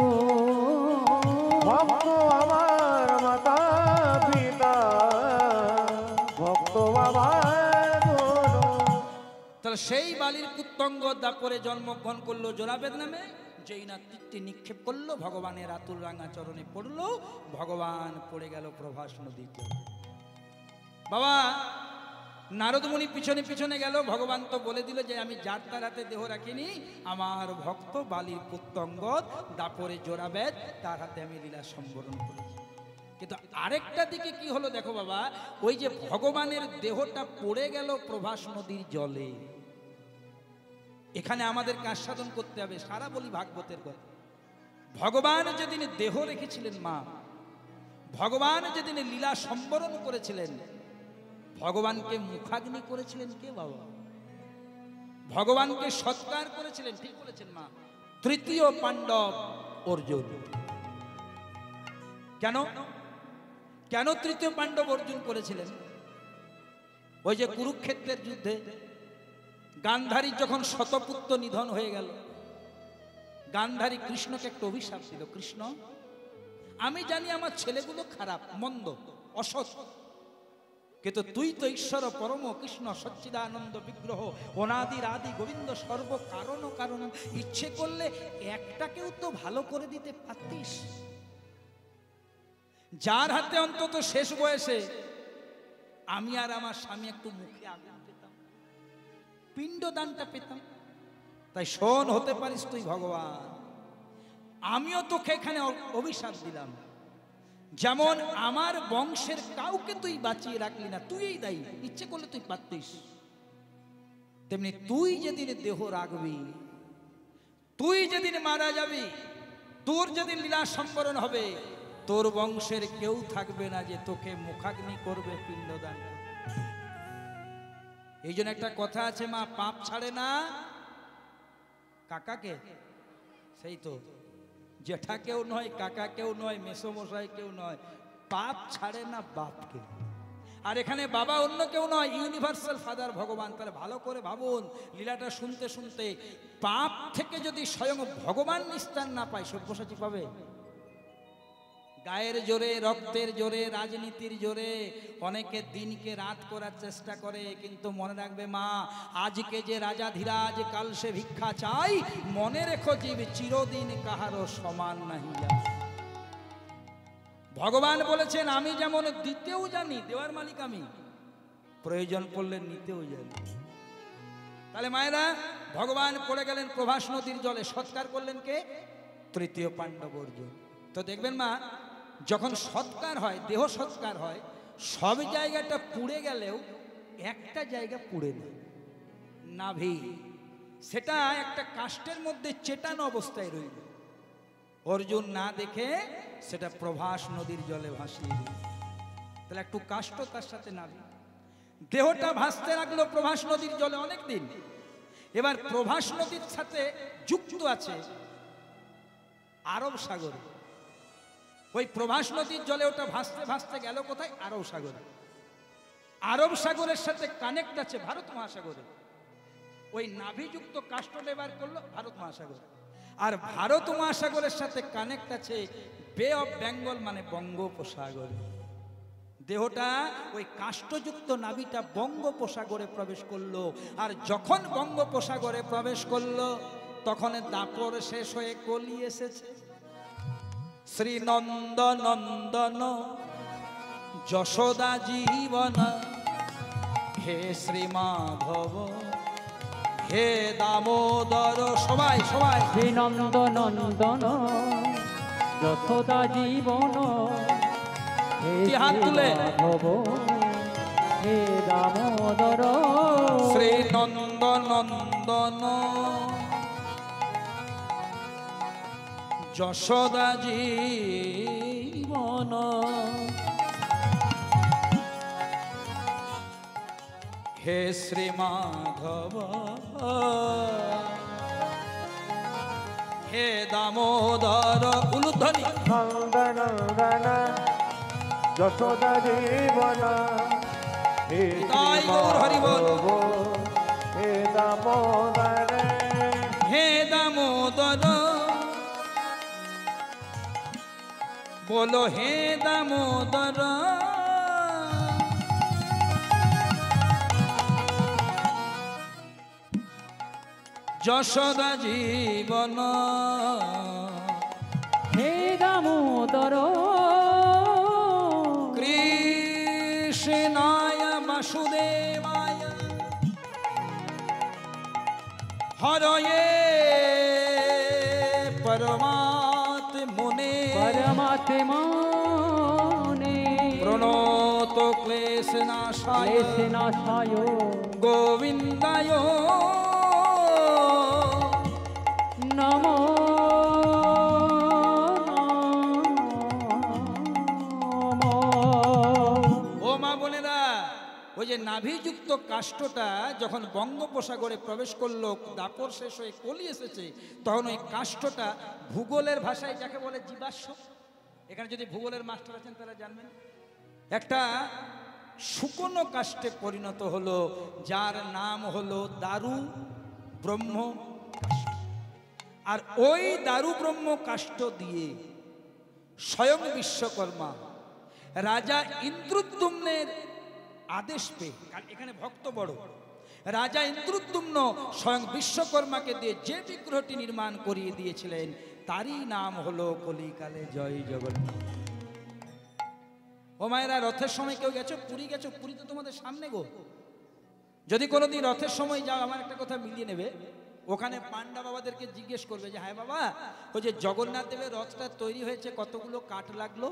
ভক্ত আমার মাতা পিতা, ভক্ত আমার গুরু। তাহলে সেই বালির পুত্তঙ্গ দাপরে জন্মগ্রহণ করলো জোড়াবেদ নামে, যেই না তীরটি নিক্ষেপ করলো ভগবানের আতুল রাঙা চরণে পড়লো, ভগবান পড়ে গেল প্রভাস নদীতে। বাবা নারদমুনি পিছনে পিছনে গেল, ভগবান তো বলে দিল যে আমি যার তার হাতে দেহ রাখিনি, আমার ভক্ত বালির পুত্তঙ্গ দাপরে জোড়াবেদ, তার হাতে আমি লীলা সম্বরণ করেছি। কিন্তু আরেকটা দিকে কি হলো দেখো বাবা, ওই যে ভগবানের দেহটা পড়ে গেল প্রভাস নদীর জলে, এখানে আমাদের কাজ সাধন করতে হবে। সারা বলি ভাগবতের কথা, ভগবান যেদিন দেহ রেখেছিলেন মা, ভগবান যেদিন লীলা সম্বরণ করেছিলেন, ভগবানকে মুখাগ্নি করেছিলেন কে বাবা? ভগবানকে সৎকার করেছিলেন, ঠিক বলেছেন মা, তৃতীয় পাণ্ডব অর্জুন। কেন কেন তৃতীয় পাণ্ডব অর্জুন করেছিলেন? ওই যে কুরুক্ষেত্রের যুদ্ধে গান্ধারীর যখন শতপুত্র নিধন হয়ে গেল, গান্ধারী কৃষ্ণকে একটা অভিশাপ দিল, কৃষ্ণ আমি জানি আমার ছেলেগুলো খারাপ মন্দ অসৎ, কিন্তু তুই তো ঈশ্বর পরম কৃষ্ণ সচ্চিদানন্দ বিগ্রহ, অনাদির আদি গোবিন্দ সর্ব কারণ কারণ, ইচ্ছে করলে একটাকেও তো ভালো করে দিতে পারতিস, যার হাতে অন্তত শেষ বয়সে আমি আর আমার স্বামী একটু মুখে আগুন পেতাম, পিণ্ডদানটা পেতাম। তাই শোন, হতে পারিস তুই ভগবান, আমিও তোকে এখানে অভিশাপ দিলাম, যেমন আমার বংশের কাউকে তুই বাঁচিয়ে রাখলি না, তুই দায়ী, ইচ্ছে করলে তুই পারতিস, তেমনি তুই যেদিন দেহ রাখবি, তুই যেদিন মারা যাবি, তোর যেদিন লীলা সম্বরণ হবে, তোর বংশের কেউ থাকবে না যে তোকে মুখাগ্নি করবে, পিণ্ডদান করবে। এই জন্য একটা কথা আছে মা, পাপ ছাড়ে না কাকাকে, সেই তো জেঠা কেউ নয়, কাকা কেউ নয়, মেসোমশাই কেউ নয়, পাপ ছাড়ে না বাপকে। আর এখানে বাবা অন্য কেউ নয়, ইউনিভার্সাল ফাদার ভগবান। তাহলে ভালো করে ভাবুন, লীলাটা শুনতে শুনতে পাপ থেকে যদি স্বয়ং ভগবান নিস্তার না পায়, সব্যসাচী পাবে? গায়ের জোরে, রক্তের জোরে, রাজনীতির জোরে অনেকে দিনকে রাত করার চেষ্টা করে, কিন্তু মনে রাখবে মা, আজকে যে রাজা ধীরাজ কাল সে ভিক্ষা চাই, মনে রেখো জীব চিরদিন কাহারও সমান নাহি যায়। ভগবান বলেছেন আমি যেমন দিতেও জানি, দেওয়ার মালিক আমি, প্রয়োজন পড়লে নিতেও জানি। তাহলে মায়েরা, ভগবান পড়ে গেলেন প্রভাস নদীর জলে, সৎকার করলেন কে? তৃতীয় পাণ্ডব অর্জুন। তো দেখবেন মা, যখন সৎকার হয়, দেহ সৎকার হয়, সব জায়গাটা পুড়ে গেলেও একটা জায়গা পুড়ে না, নাভি, সেটা একটা কাষ্ঠের মধ্যে চেটানো অবস্থায় রইল। অর্জুন না দেখে সেটা প্রভাস নদীর জলে ভাসিয়ে দিল। তাহলে একটু কাষ্ঠ তার সাথে নাভি, দেহটা ভাসতে লাগলো প্রভাস নদীর জলে অনেক দিন। এবার প্রভাস নদীর সাথে যুক্ত আছে আরব সাগর। ওই প্রভাস নদীর জলে ওটা ভাসতে ভাসতে গেল কোথায়? আরব সাগরে। আরব সাগরের সাথে কানেক্ট আছে ভারত মহাসাগরে। ওই নাভিযুক্ত কাষ্ঠ বার করলো ভারত মহাসাগর, আর ভারত মহাসাগরের সাথে কানেক্ট আছে বে অফ বেঙ্গল মানে বঙ্গোপসাগর। দেহটা ওই কাষ্ঠযুক্ত নাভিটা বঙ্গোপসাগরে প্রবেশ করলো। আর যখন বঙ্গোপসাগরে প্রবেশ করলো তখন দাপর শেষ হয়ে কলি এসেছে। শ্রী নন্দ নন্দন যশোদা জীবন, হে শ্রী মাধব হে দামোদর। সবাই সবাই শ্রী নন্দ নন্দন যশোদা জীবন, হে কি হাত তুলে? মাধব হে দামোদর। শ্রী নন্দ নন্দন যশোদা জীবন, হে শ্রী মাধব হে দামোদর। উলুধ্বনি। নন্দনন্দন যশোদা জীবন, হে তাই গৌর হরি বল। হে দামোদর, হে দামোদর বলো হে দামোদর। যশোদা জীবন, হে দামোদর। কৃষ্ণায় বাসুদেবায় হরয়ে পরমাত্মনে পরমাত্মনে প্রণত ক্লেশনাশায় ক্লেশনাশায় গোবিন্দায় নমো নমো। ও মা বোনেরা, ওই যে নাভিযুক্ত কাষ্ঠটা যখন বঙ্গোপসাগরে প্রবেশ করলো, দাপর শেষ হয়ে কলি এসেছে, তখন ওই কাষ্ঠটা ভূগোলের ভাষায় যাকে বলে জীবাশ্ম। এখানে যদি ভূগোলের মাস্টার আছেন তারা জানবেন, একটা শুকনো কাষ্ঠে পরিণত হলো, যার নাম হলো দারু ব্রহ্ম কাষ্ঠ। আর ওই দারু ব্রহ্ম কাষ্ঠ দিয়ে স্বয়ং বিশ্বকর্মা রাজা ইন্দ্রদ্যুম্নের আদেশ পেয়ে, কারণ এখানে ভক্ত বড়, রাজা ইন্দ্রদ্যুম্ন স্বয়ং বিশ্বকর্মাকে দিয়ে যে বিগ্রহটি নির্মাণ করিয়ে দিয়েছিলেন তারই নাম হলো কলিকালে জয় জগন্নাথ। ও মায়েরা, রথের সময় কেউ গেছো পুরী? গেছো? পুরী তো তোমাদের সামনে গো। যদি কোনোদিন রথের সময় যাও, আমার একটা কথা মিলিয়ে নেবে, ওখানে পান্ডা বাবাদেরকে জিজ্ঞেস করবে যে হ্যাঁ বাবা, ওই যে জগন্নাথ দেবের রথটা তৈরি হয়েছে কতগুলো কাঠ লাগলো?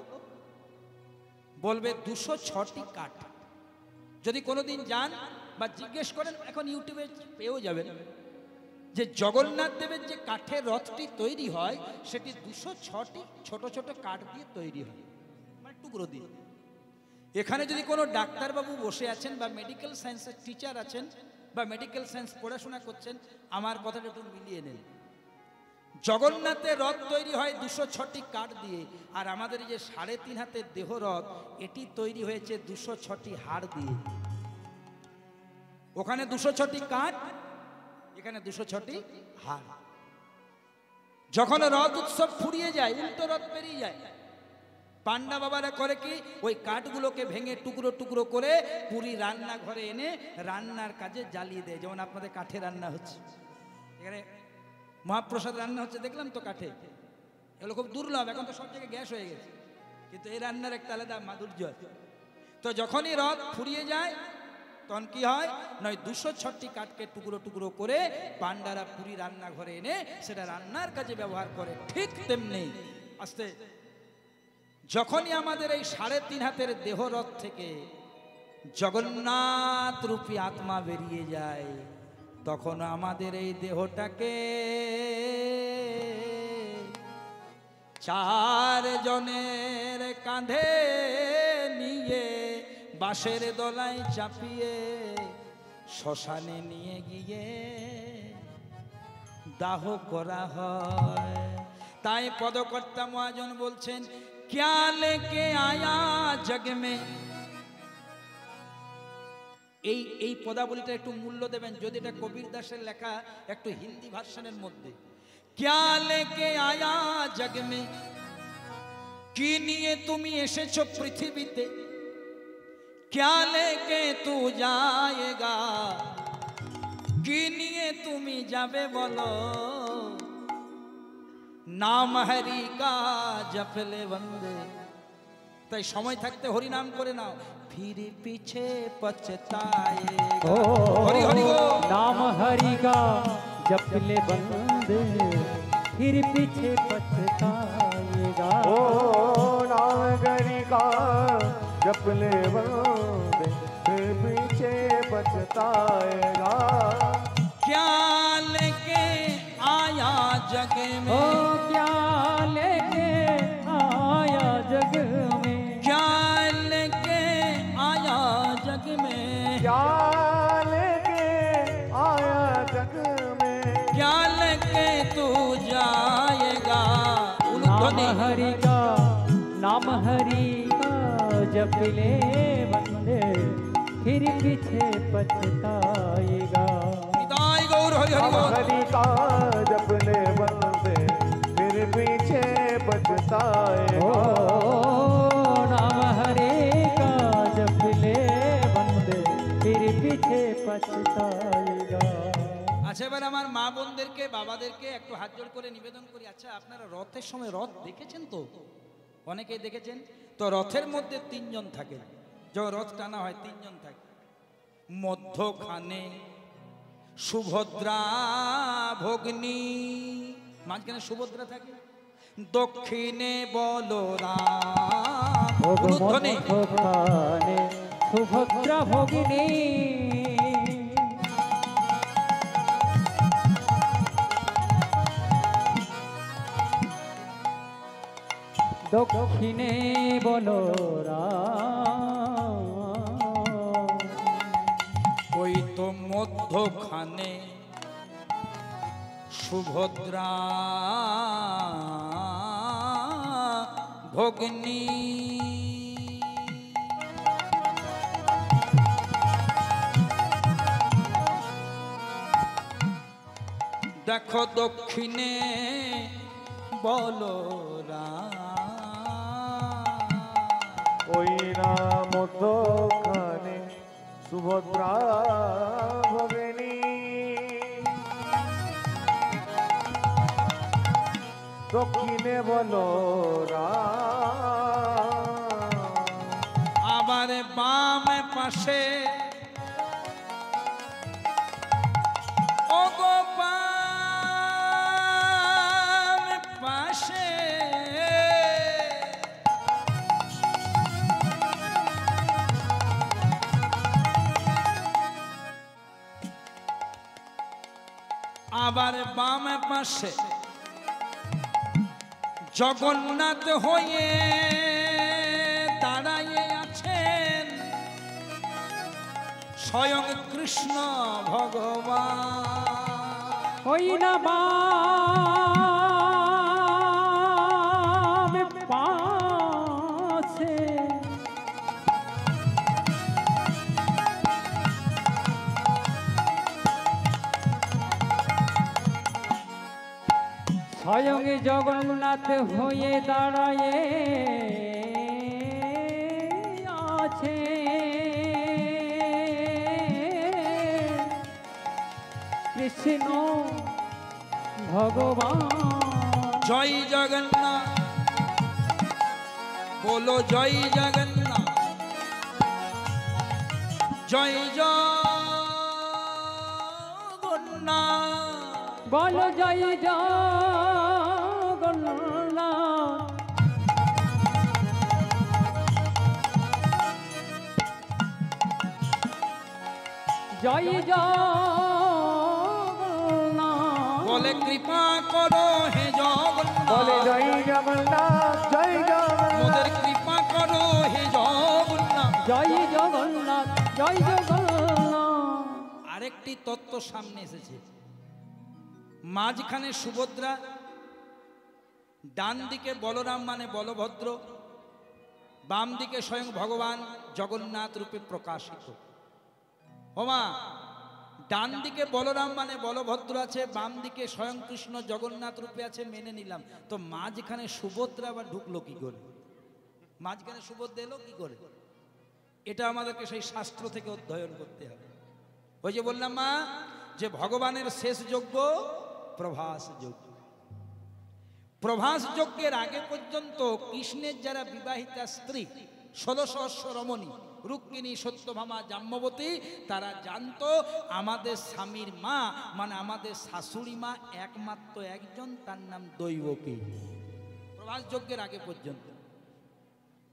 বলবে 206টি কাঠ। যদি কোনোদিন যান বা জিজ্ঞেস করেন, এখন ইউটিউবে পেয়েও যাবেন, যে জগন্নাথ দেবের যে কাঠের রথটি তৈরি হয় সেটি 206টি ছোট ছোট কাঠ দিয়ে তৈরি হয়, মানে টুকরো দিয়ে। এখানে যদি কোনো ডাক্তারবাবু বসে আছেন বা মেডিকেল সায়েন্সের টিচার আছেন বা মেডিকেল সায়েন্স পড়াশোনা করছেন, আমার কথাটা একটু মিলিয়ে নেন। জগন্নাথের রথ তৈরি হয় 206টি কাঠ দিয়ে, আর আমাদের এই যে 3.5 হাতের দেহ রথ, এটি তৈরি হয়েছে 206টি হাড় দিয়ে। ওখানে 206টি কাঠ, এখানে 206টি হাড়। যখন রথ উৎসব ফুরিয়ে যায়, উল্টো রথ পেরিয়ে যায়, পান্ডা বাবারা করে কি, ওই কাঠগুলোকে ভেঙে টুকরো টুকরো করে পুরী রান্নাঘরে এনে রান্নার কাজে জ্বালিয়ে দেয়। যেমন আপনাদের কাঠে রান্না হচ্ছে, এখানে মহাপ্রসাদ রান্না হচ্ছে, দেখলাম তো কাঠে, এগুলো খুব দুর্লভ, এখন তো সব জায়গায় গ্যাস হয়ে গেছে, কিন্তু এই রান্নার একটা আলাদা মাধুর্য আছে। তো যখনই রথ ফুরিয়ে যায় তখন কি হয়, নয় 206টি কাঠকে টুকরো টুকরো করে পান্ডারা পুরী রান্নাঘরে এনে সেটা রান্নার কাজে ব্যবহার করে। ঠিক তেমনি আস্তে যখনই আমাদের এই 3.5 হাতের দেহ রথ থেকে জগন্নাথ রূপী আত্মা বেরিয়ে যায়, তখন আমাদের এই দেহটাকে 4 জনের কাঁধে নিয়ে বাঁশের দলায় চাপিয়ে শ্মশানে নিয়ে গিয়ে দাহ করা হয়। তাই পদকর্তা মহাজন বলছেন, क्या लेके आया जग में। এই পদাবলীটা একটু মূল্য দেবেন, যদি এটা কবির দাসের লেখা একটু হিন্দি ভার্সনের মধ্যে। क्या लेके आया जग में কি নিয়ে তুমি এসেছো পৃথিবীতে, क्या लेके तू जाएगा, কি নিয়ে তুমি যাবে বলো, নাম হরি কা জপলে বন্দে। তাই সময় থাকতে হরি নাম করে নাও, फिर पीछे पछताएगा। ओ हरि हरि गो नाम हरि का जप ले बंदे, फिर पीछे पछताएगा। ओ नाम हरि का जप ले बंदे, फिर पीछे पछताएगा। क्या लेके आया जग में, ओ क्या लेके आया जग में, क्या लेके आया जग में, क्या लेके आया जग में, क्या लेके तू जाएगा। नाम हरि का, नाम हरि का जप ले बंदे, फिर पीछे पछताएगा। निताई गौर हरि हरि नाम बोल। हरि का जप ले बंदे, फिर पीछे पछताएगा। नाम हरे का जप ले बंदे, फिर पीछे पछताएगा। আচ্ছা, এবার আমার মা বোনদেরকে বাবাদেরকে একটু হাত জোড় করে নিবেদন করি, আচ্ছা আপনারা রথের সময় রথ দেখেছেন তো? অনেকেই দেখেছেন তো। রথের মধ্যে তিনজন থাকে, যখন রথ টানা হয় তিনজন থাকে। মধ্যখানে সুভদ্রা ভগ্নী, মাঝখানে সুভদ্রা থাকে, দক্ষিণে বলরাম। উলুধ্বনি। মধ্যখানে সুভদ্রা ভগিনী, দক্ষিণে বলরাম। ওই তো মধ্যখানে সুভদ্রা ভগ্নী। দেখো দক্ষিণে বলরাম, ওই না মধ্যখানে সুভদ্রা ভগিনী, দক্ষিণে বলো আবার বাম পাশে ও গো বাম পাশে আবার বাম পাশে জগন্নাথ হয়ে দাঁড়াইয়ে আছেন স্বয়ং কৃষ্ণ ভগবান। ওই না বাম পাশে স্বয়ং জগন্নাথ হয়ে দাঁড়ায়ে আছে কৃষ্ণ ভগবান। জয় জগন্নাথ, বলো জয় জগন্নাথ, জয় জগন্নাথ, বলো জয় জগন্নাথ। জয় জগন্নাথ, বলে কৃপা করো হে বলে জগন্নাথ, জয় জগন্নাথ, জয় মোদের জগন্নাথ, কৃপা করো হে জগন্নাথ। জয় জগন্নাথ, জয় জগন্নাথ। আরেকটি তত্ত্ব সামনে এসেছে। মাঝখানে সুভদ্রা, ডান দিকে বলরাম মানে বলভদ্র, বাম দিকে স্বয়ং ভগবান জগন্নাথ রূপে প্রকাশিত। ওমা, ডান দিকে বলরাম মানে বলভদ্র আছে, বাম দিকে স্বয়ং কৃষ্ণ জগন্নাথ রূপে আছে, মেনে নিলাম। তো মাঝখানে সুভদ্রা আবার ঢুকলো কি করে? মাঝখানে সুভদ্রা এলো কি করে? এটা আমাদেরকে সেই শাস্ত্র থেকে অধ্যয়ন করতে হবে। ওই যে বললাম মা, যে ভগবানের শেষ যজ্ঞ প্রভাস যজ্ঞ। প্রভাস যজ্ঞের আগে পর্যন্ত কৃষ্ণের যারা বিবাহিতা স্ত্রী 1600 রমণী, রুক্মিণী, সত্যভামা, জাম্ববতী, তারা জানতো আমাদের স্বামীর মা মানে আমাদের শাশুড়ি মা একমাত্র একজন, তার নাম দৈবকী। প্রভাস যজ্ঞের আগে পর্যন্ত।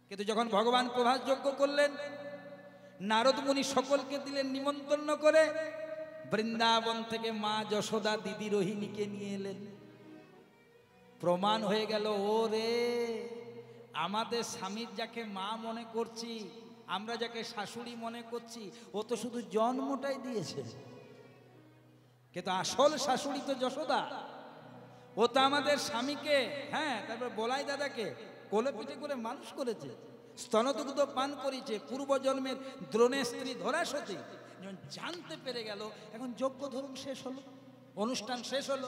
কিন্তু যখন ভগবান প্রভাস যজ্ঞ করলেন, নারদ মুনি সকলকে দিলেন নিমন্ত্রণ করে, বৃন্দাবন থেকে মা যশোদা দিদি রোহিণীকে নিয়ে এলেন। প্রমাণ হয়ে গেল, ও রে, আমাদের স্বামীর যাকে মা মনে করছি, আমরা যাকে শাশুড়ি মনে করছি, ও তো শুধু জন্মটাই দিয়েছে, কিন্তু আসল শাশুড়ি তো যশোদা। ও তো আমাদের স্বামীকে, হ্যাঁ, তারপর বলাই দাদাকে কোলে পিঠে করে মানুষ করেছে, স্তনদুগ্ধ পান করেছে, পূর্বজন্মের দ্রোণের স্ত্রী ধরাসতী। যখন জানতে পেরে গেল, এখন যজ্ঞ ধরুন শেষ হলো, অনুষ্ঠান শেষ হলো,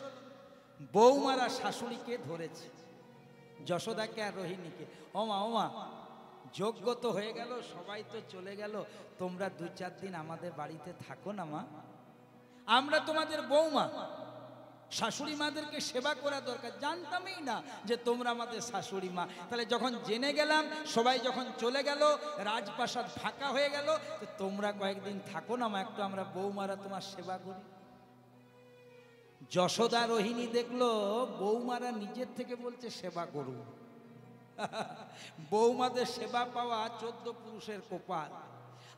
বৌমারা শাশুড়িকে ধরেছে, যশোদাকে আর রোহিণীকে। ওমা ওমা, যজ্ঞ তো হয়ে গেল, সবাই তো চলে গেল, তোমরা 2-4 দিন আমাদের বাড়িতে থাকো না মা, আমরা তোমাদের বৌমা, শাশুড়ি মাদেরকে সেবা করা দরকার। জানতামই না যে তোমরা আমাদের শাশুড়ি মা। তাহলে যখন জেনে গেলাম, সবাই যখন চলে গেল, রাজপ্রাসাদ ফাঁকা হয়ে গেল, তো তোমরা কয়েকদিন থাকো না মা, একটু আমরা বৌমারা তোমার সেবা করি। যশোদা রোহিণী দেখলো বৌমারা নিজের থেকে বলছে সেবা করুন। বৌমাদের সেবা পাওয়া 14 পুরুষের কপাল।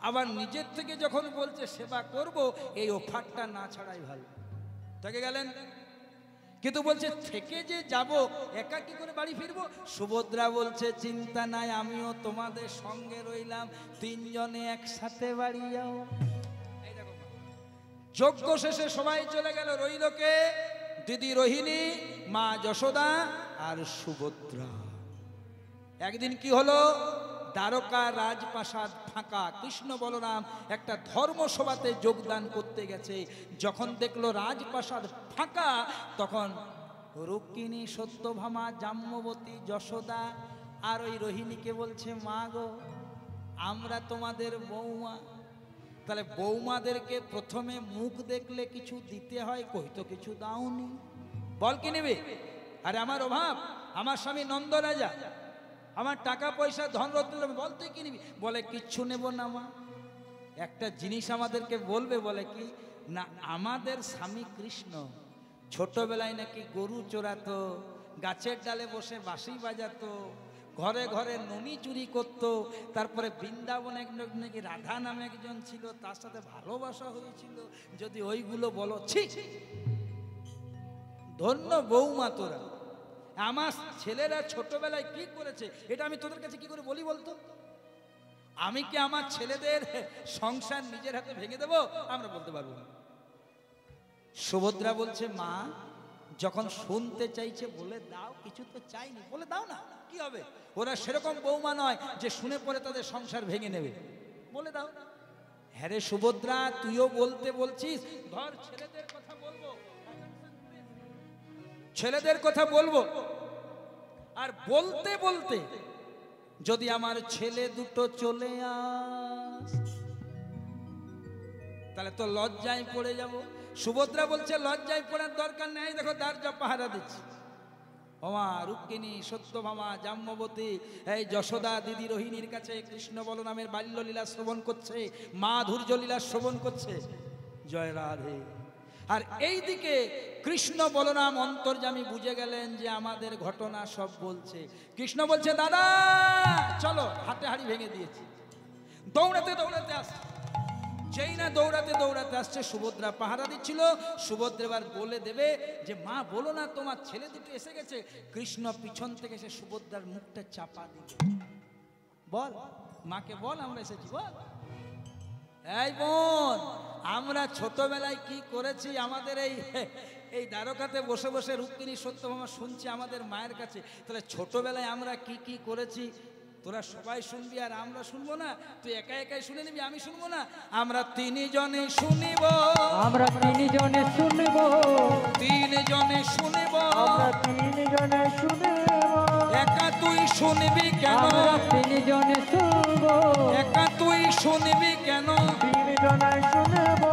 আবার নিজের থেকে যখন বলছে সেবা করব, এই অফারটা না ছাড়াই ভালো। থেকে গেলেন, কিন্তু বলছে থেকে যে যাব, একা কি করে বাড়ি ফিরবো? সুভদ্রা বলছে চিন্তা নাই, আমিও তোমাদের সঙ্গে রইলাম, 3 জনে একসাথে বাড়ি যাও। এই দেখো, যজ্ঞ শেষে সবাই চলে গেল, রইল কে? দিদি রোহিণী, মা যশোদা আর সুভদ্রা। একদিন কি হলো? দ্বারকা রাজপ্রাসাদ ফাঁকা, কৃষ্ণ বলরাম একটা ধর্মসভাতে যোগদান করতে গেছে। যখন দেখলো রাজপ্রাসাদ ফাঁকা, তখন রুক্মিণী, সত্যভামা, জাম্ববতী, যশোদা আর ওই রোহিণীকে বলছে, মা গো, আমরা তোমাদের বৌমা, তাহলে বৌমাদেরকে প্রথমে মুখ দেখলে কিছু দিতে হয়, কই তো কিছু দাওনি, বল কি নেবে? আরে আমার অভাব, আমার স্বামী নন্দ রাজা, আমার টাকা পয়সা ধন রত্ন, বল তুই কি নিবি? বলে কিচ্ছু নেব না মা। একটা জিনিস আমাদেরকে বলবে, বলে কি না, আমাদের স্বামী কৃষ্ণ ছোটবেলায় নাকি গরু চোরাতো, গাছের ডালে বসে বাঁশি বাজাতো, ঘরে ঘরে ননি চুরি করত, তারপরে বৃন্দাবনে নাকি রাধা নামে একজন ছিল, তার সাথে ভালোবাসা হয়েছিল। যদি ওইগুলো বলো, ছি, ধন্য বৌমা তোরা, আমার ছেলেরা ছোটবেলায় কি করেছে এটা আমি তোদের কাছে কি করে বলি বলতো? আমি কি আমার ছেলেদের সংসার নিজের হাতে ভেঙে দেবো? আমরা বলতে পারবো না। সুভদ্রা বলছে, মা যখন শুনতে চাইছে বলে দাও, কিছু তো চাইনি, বলে দাও না, কি হবে? ওরা সেরকম বৌমা নয় যে শুনে পরে তাদের সংসার ভেঙে নেবে, বলে দাও। হ্যাঁ রে সুভদ্রা, তুইও বলতে বলছিস, ধর ছেলেদের কথা বলবো, ছেলেদের কথা বলবো, আর বলতে বলতে যদি আমার ছেলে দুটো চলে আস, তাহলে তো লজ্জায় পড়ে যাব। সুভদ্রা বলছে, লজ্জায় পড়ার দরকার নেই, দেখো দরজা পাহারা দিচ্ছি। ওমা রুক্মিণী, সত্যভামা, জাম্ববতী, এই যশোদা দিদি রোহিণীর কাছে কৃষ্ণ বলরামের বাল্যলীলা শ্রবণ করছে, মাধুর্য লীলা শ্রবণ করছে। জয় রাধে। আর এই দিকে কৃষ্ণ বলরাম অন্তর্যামী বুঝে গেলেন যে আমাদের ঘটনা সব বলছে। কৃষ্ণ বলছে, দাদা চলো, হাতে হাড়ি ভেঙে দিয়েছি। দৌড়াতে দৌড়াতে আসছে, যেই না দৌড়াতে দৌড়াতে আসছে, সুভদ্রা পাহারা দিচ্ছিল। সুভদ্রা এবার বলে দেবে যে মা বলো না, তোমার ছেলে দুটো এসে গেছে। কৃষ্ণ পিছন থেকে এসে সুভদ্রার মুখটা চাপা দিবে, বল মাকে বল আমরা এসেছি, বল। এই বোন, আমরা ছোটবেলায় কি করেছি, আমাদের এই দ্বারকাতে বসে বসে রুক্মিণী সত্যভামা শুনছি আমাদের মায়ের কাছে, তাহলে ছোটবেলায় আমরা কি কি করেছি তোরা সবাই শুনবি আর আমরা শুনবো না? তুই একা একাই শুনে নিবি, আমি শুনবো না? আমরা তিনজনে শুনিব, আমরা তিনজনে শুনব, তিনজনে শুনিব, আমরা তিনজনে শুনিব। একা তুই শুনবি কেন? আমরা তিনজনে শুনব, একা তুই শুনবি কেন? তিনজনে শুনিব।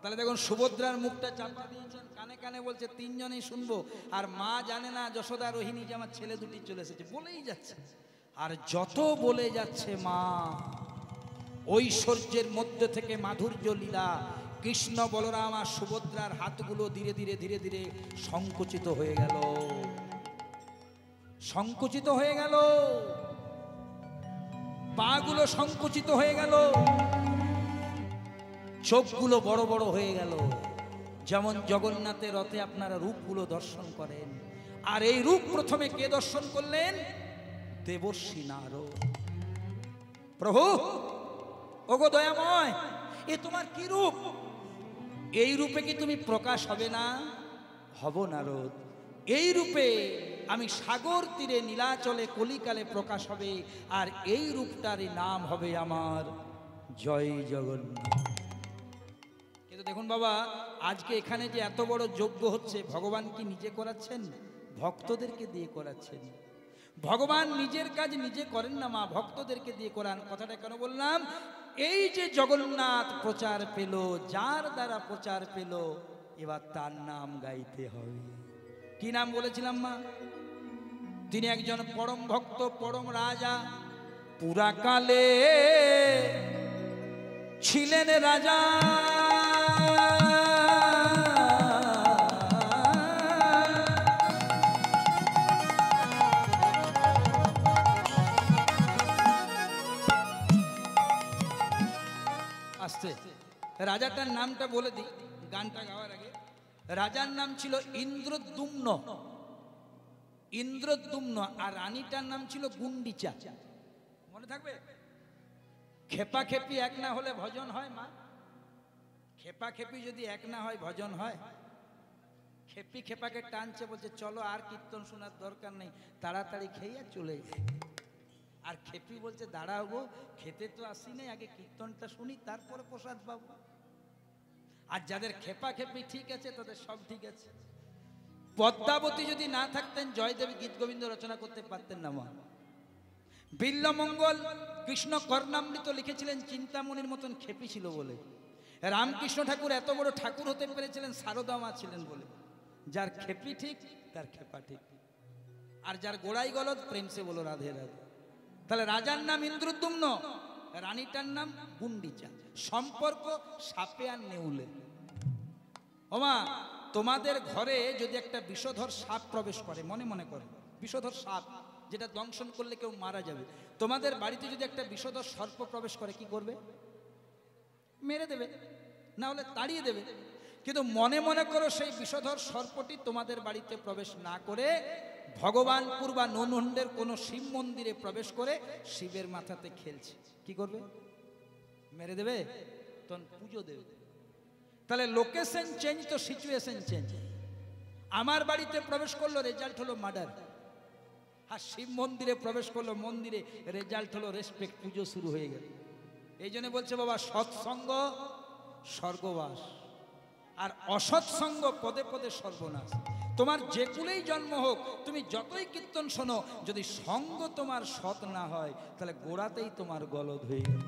তাহলে দেখুন সুভদ্রার মুখটা চাপা দিয়েছেন, কানে কানে বলছে তিনজনেই শুনবো, আর মা জানে না যশোদা রোহিণী যে আমার ছেলে দুটি চলে এসেছে, বলেই যাচ্ছে। আর যত বলে যাচ্ছে মা, ঐশ্বর্যের মধ্যে থেকে মাধুর্য লীলা, কৃষ্ণ বলরাম আর সুভদ্রার হাতগুলো ধীরে ধীরে ধীরে ধীরে সংকুচিত হয়ে গেল, সংকুচিত হয়ে গেল, পাগুলো সংকুচিত হয়ে গেল, চোখগুলো বড় বড় হয়ে গেল। যেমন জগন্নাথের রথে আপনারা রূপগুলো দর্শন করেন, আর এই রূপ প্রথমে কে দর্শন করলেন? দেবর্ষি নারদ। প্রভু, ওগো দয়াময়, এ তোমার কি রূপ? এই রূপে কি তুমি প্রকাশ হবে না? হব নারদ, এই রূপে আমি সাগর তীরে নীলাচলে কলিকালে প্রকাশ হবে, আর এই রূপটারই নাম হবে আমার জয় জগন্নাথ। কিন্তু দেখুন বাবা, আজকে এখানে যে এত বড় যজ্ঞ হচ্ছে, ভগবান কি নিজে করাচ্ছেন? ভক্তদেরকে দিয়ে করাচ্ছেন। ভগবান নিজের কাজ নিজে করেন না মা, ভক্তদেরকে দিয়ে করান। কথাটা কেন বললাম? এই যে জগন্নাথ প্রচার পেল, যার দ্বারা প্রচার পেল, এবার তার নাম গাইতে হবে। কি নাম বলেছিলাম মা? তিনি একজন পরম ভক্ত, পরম রাজা, পুরাকালে ছিলেন রাজা। আসছে রাজাটার নামটা বলে দিই গানটা গাওয়ার আগে। রাজার নাম ছিল ইন্দ্রদ্যুম্ন, ইন্দ্রদ্যুম্ন, আর রানীটার নাম ছিল গুন্ডিচা। মনে থাকবে? খেপা খেপি এক না হলে ভজন হয় মা? খেপা খেপি যদি এক না হয় ভজন হয়? খেপি খেপাকে টানছে, বলছে চলো আর কীর্তন শোনার দরকার নেই, তাড়াতাড়ি খেয়ে চলে যায়। আর খেপি বলছে দাঁড়াও গো, খেতে তো আসি নেই, আগে কীর্তনটা শুনি তারপরে প্রসাদ পাবো। আর যাদের খেপা খেপি ঠিক আছে, তাদের সব ঠিক আছে। পদ্মাবতী যদি না থাকতেন, জয়দেবী গীত গোবিন্দ রচনা করতে পারতেন না মা। বিল্লমঙ্গল কৃষ্ণ কর্ণামৃত লিখেছিলেন চিন্তামণির মতন খেপি ছিল বলে। রামকৃষ্ণ ঠাকুর এত বড় ঠাকুর হতে পেরেছিলেন সারদা মা ছিলেন বলে। যার খেপি ঠিক, তার খেপা ঠিক। আর যার গোড়াই গলদ, প্রেম সে বলো রাধে রাধে। তাহলে রাজার নাম ইন্দ্রদ্যুম্ন, রানীটার নাম গুন্ডিচা। সম্পর্ক সাপে আর নেউলে। ওমা, তোমাদের ঘরে যদি একটা বিষধর সাপ প্রবেশ করে, মনে মনে করে বিষধর সাপ, যেটা দংশন করলে কেউ মারা যাবে, তোমাদের বাড়িতে যদি একটা বিষধর সর্প প্রবেশ করে, কি করবে? মেরে দেবে, না হলে তাড়িয়ে দেবে। কিন্তু মনে মনে করো সেই বিষধর সর্পটি তোমাদের বাড়িতে প্রবেশ না করে ভগবানপুর বা ননহন্ডের কোনো শিব মন্দিরে প্রবেশ করে শিবের মাথাতে খেলছে, কি করবে? মেরে দেবে, তখন পুজো দেবে। তাহলে লোকেশন চেঞ্জ তো সিচুয়েশন চেঞ্জ। আমার বাড়িতে প্রবেশ করলো, রেজাল্ট হলো মার্ডার। আর শিব মন্দিরে প্রবেশ করলো, মন্দিরে রেজাল্ট হলো রেসপেক্ট, পুজো শুরু হয়ে গেল। এই জন্য বলছে বাবা, সৎসঙ্গ স্বর্গবাস, আর অসৎসঙ্গ পদে পদে সর্বনাশ। তোমার যে কুলেই জন্ম হোক, তুমি যতই কীর্তন শোনো, যদি সঙ্গ তোমার সৎ না হয়, তাহলে গোড়াতেই তোমার গলদ হয়ে গেল।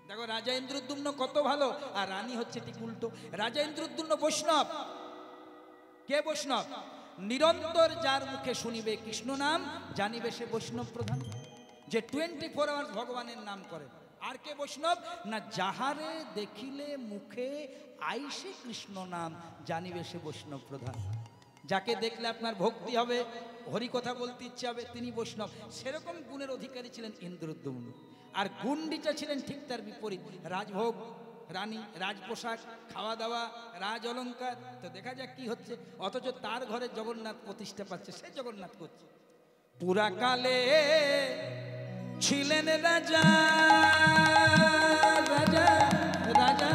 দেখো রাজা ইন্দ্রদ্যুম্ন কত ভালো, আর রানী হচ্ছে ঠিক উল্টো। রাজা ইন্দ্রদ্যুম্ন বৈষ্ণব। কে বৈষ্ণব? নিরন্তর যার মুখে শুনিবে কৃষ্ণ নাম, জানিবে সে বৈষ্ণব প্রধান। যে 24 আওয়ার্স ভগবানের নাম করে। আর কে বৈষ্ণব? না যাহারে দেখিলে মুখে আইসে কৃষ্ণ নাম, জানিবে সে বৈষ্ণব প্রধান। যাকে দেখলে আপনার ভক্তি হবে, হরি কথা বলতে ইচ্ছে হবে, তিনি বৈষ্ণব। সেরকম গুণের অধিকারী ছিলেন ইন্দ্রদ্যুম্ন। আর গুন্ডিচা ছিলেন ঠিক তার বিপরীত। রাজভোগ, রানী, রাজপোশাক, খাওয়া দাওয়া, রাজ অলঙ্কার। তো দেখা যাক কি হচ্ছে। অথচ তার ঘরে জগন্নাথ প্রতিষ্ঠা পাচ্ছে, সে জগন্নাথ করছে। পুরাকালে ছিলেন রাজা, রাজা, রাজা।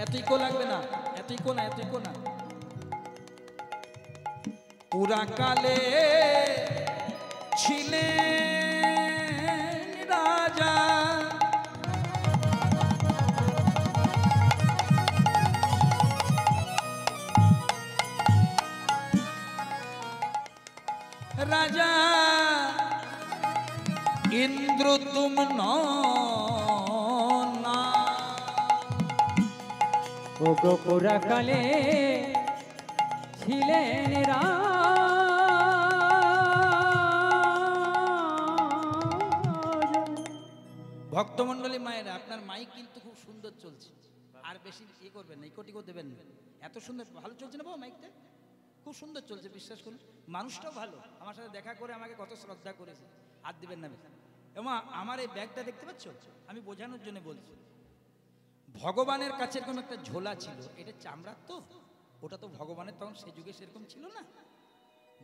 এতই কো লাগবে না, এতই কো না, এতই কো না। পুরাকালে রাজা ইন্দ্রদ্যুম্ন না। ও গোপুরা কালে ছিলেন ভক্তমণ্ডলী মায়েরা, আপনার মাইক কিন্তু খুব সুন্দর চলছে, আর বেশি ইয়ে করবেন না, ইকো দেবেন না। এত সুন্দর ভালো চলছে না বাবা, মাইকটা খুব সুন্দর চলছে, বিশ্বাস করুন। মানুষটাও ভালো, আমার সাথে দেখা করে আমাকে কত শ্রদ্ধা করেছে, হাত দিবেন না বেশি। এবং আমার এই ব্যাগটা দেখতে পাচ্ছ, আমি বোঝানোর জন্য বলছি, ভগবানের কাছে এরকম একটা ঝোলা ছিল, এটা চামড়ার তো, ওটা তো ভগবানের তখন সে যুগে সেরকম ছিল না।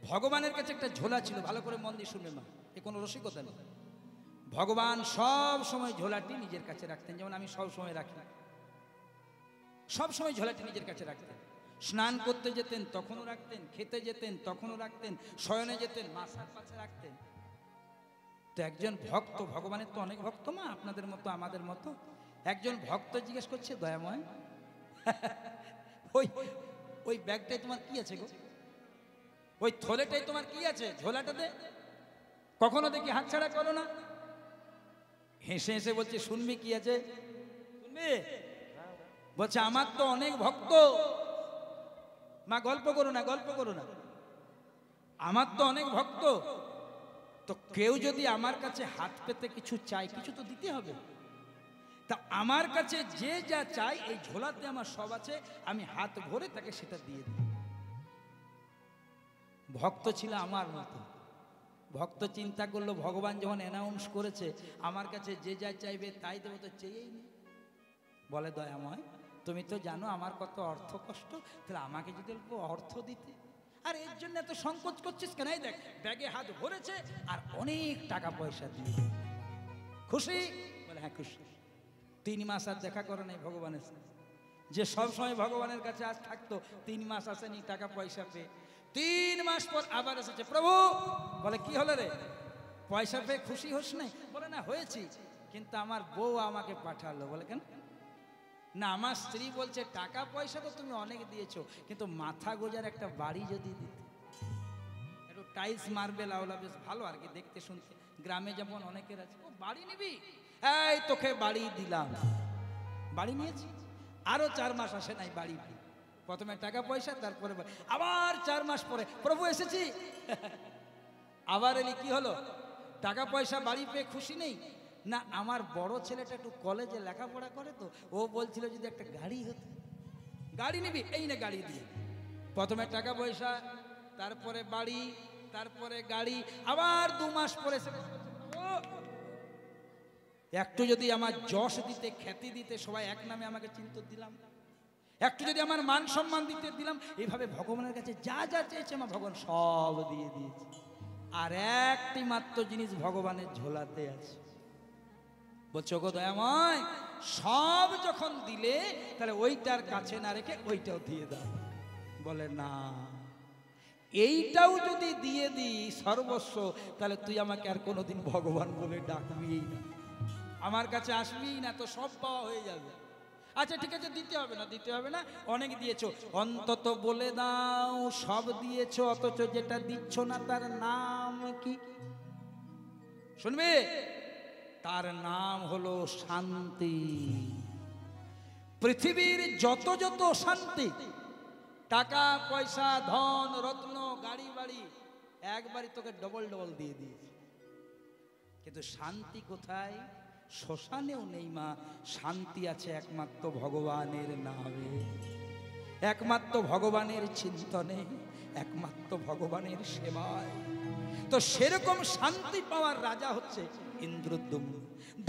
ভগবানের কাছে একটা ঝোলা ছিল, ভালো করে মন দিয়ে শুনবে মা, এ কোনো রসিকতা নেই। ভগবান সব সময় ঝোলাটি নিজের কাছে রাখতেন, যেমন আমি সব সময় রাখি, সব সময় ঝোলাটি নিজের কাছে রাখতেন। স্নান করতে যেতেন তখনও রাখতেন, খেতে যেতেন তখনও রাখতেন, শয়নে যেতেন মাথার পাশে রাখতেন। তো একজন ভক্ত, ভগবানের তো অনেক ভক্ত মা, আপনাদের মতো আমাদের মতো, একজন ভক্ত জিজ্ঞেস করছে, দয়াময় ওই ওই ব্যাগটাই তোমার কি আছে গো, ওই থলেটাই তোমার কি আছে, ঝোলাটাতে কখনো দেখি হাতছাড়া করো না। হেসে হেসে বলছে, শুনবি কি আছে, শুনবি? বলছে আমার তো অনেক ভক্ত। মা গল্প করো না, গল্প করো না, আমার তো অনেক ভক্ত, তো কেউ যদি আমার কাছে হাত পেতে কিছু চাই, কিছু তো দিতে হবে, তা আমার কাছে যে যা চাই এই ঝোলাতে আমার সব আছে, আমি হাত ভরে তাকে সেটা দিয়ে দিই। ভক্ত ছিল আমার মতো, ভক্ত চিন্তা করলো ভগবান যখন অ্যানাউন্স করেছে আমার কাছে যে যা চাইবে তাই দেবো, তো চেয়েই নি। বলে, দয়াময় তুমি তো জানো আমার কত অর্থ কষ্ট, তাহলে আমাকে যদি অল্প অর্থ দিতে, আর এর জন্য এত সংকোচ করছিস কেন? এই দেখ ব্যাগে হাত ভরেছে আর অনেক টাকা পয়সা দিয়ে। খুশি? বলে হ্যাঁ খুশি। 3 মাস আর দেখা করে নাই ভগবানের সাথে, যে সব সময় ভগবানের কাছে আজ থাকতো, 3 মাস আসেনি টাকা পয়সা পেয়ে। 3 মাস পর আবার এসেছে, প্রভু। বলে কি হলো রে, পয়সা পেয়ে খুশি হোস নাই? বলে না হয়েছি, কিন্তু আমার বউ আমাকে পাঠালো। বলে কেন? না আমার স্ত্রী বলছে টাকা পয়সা তো তুমি অনেক দিয়েছো, কিন্তু মাথা গোজার একটা বাড়ি যদি দিতে, একটু টাইলস মার্বেল আওলা, বেশ ভালো আর কি দেখতে শুনতে, গ্রামে যেমন অনেকের আছে, ও বাড়ি নিবি, এই তোকে বাড়ি দিলাম। বাড়ি নিয়েছি, আরো 4 মাস আসে নাই বাড়ি, প্রথমে টাকা পয়সা, তারপরে আবার 4 মাস পরে, প্রভু এসেছি। আবার এলি, কি হলো? টাকা পয়সা বাড়ি পেয়ে খুশি নেই? না আমার বড় ছেলেটা একটু কলেজে লেখাপড়া করে, তো ও বলছিল যদি একটা গাড়ি হতো। গাড়ি নিবি, এই না গাড়ি দিয়ে। প্রথমে টাকা পয়সা, তারপরে বাড়ি, তারপরে গাড়ি, আবার 2 মাস পরে একটু যদি আমার যশ দিতে, খ্যাতি দিতে, সবাই এক নামে আমাকে চিনতে দিলাম, একটু যদি আমার মান সম্মান দিতে দিলাম। এইভাবে ভগবানের কাছে যা যা চেয়েছে আমার ভগবান সব দিয়ে দিয়েছে। আর একটি মাত্র জিনিস ভগবানের ঝোলাতে আছে, বলছো গো দয়াময় সব যখন দিলে তাহলে ওইটার কাছে না রেখে ওইটাও দিয়ে দাও। বলে না, এইটাও যদি দিয়ে দিই সর্বস্ব, তাহলে তুই আমাকে আর কোনোদিন ভগবান বলে ডাকবি না, আমার কাছে আসবি না, তো সব পাওয়া হয়ে যাবে। আচ্ছা ঠিক আছে, দিতে হবে না, দিতে হবে না, অনেক দিয়েছো, অন্তত বলে দাও সব দিয়েছো, অথচ যেটা দিচ্ছ না তার নাম কি? শুনবে? তার নাম হলো শান্তি। পৃথিবীর যত যত শান্তি, টাকা পয়সা, ধন রত্ন, গাড়ি বাড়ি, একবারই তোকে ডবল ডবল দিয়ে দিয়েছে, কিন্তু শান্তি কোথায়? শ্মশানেও নেই মা, শান্তি আছে একমাত্র ভগবানের নামে, একমাত্র ভগবানের চিন্তনে, একমাত্র ভগবানের সেবায়। তো সেরকম শান্তি পাওয়ার রাজা হচ্ছে ইন্দ্রদ্যুম্ন।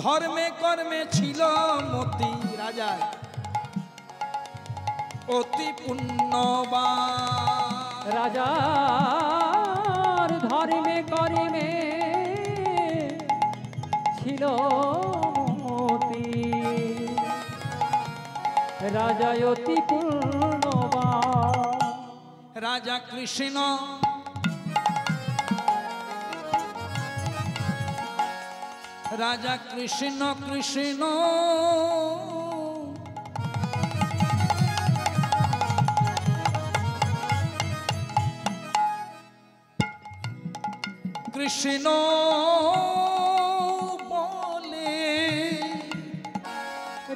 ধর্মে কর্মে ছিল মতি রাজা, অতি পুণ্যবান। রাজার ধর্মে কর্মে ছিল মতি, রাজা অতি পুণ্যবান। রাজা কৃষ্ণ রাজা কৃষ্ণ কৃষ্ণ কৃষ্ণ বলে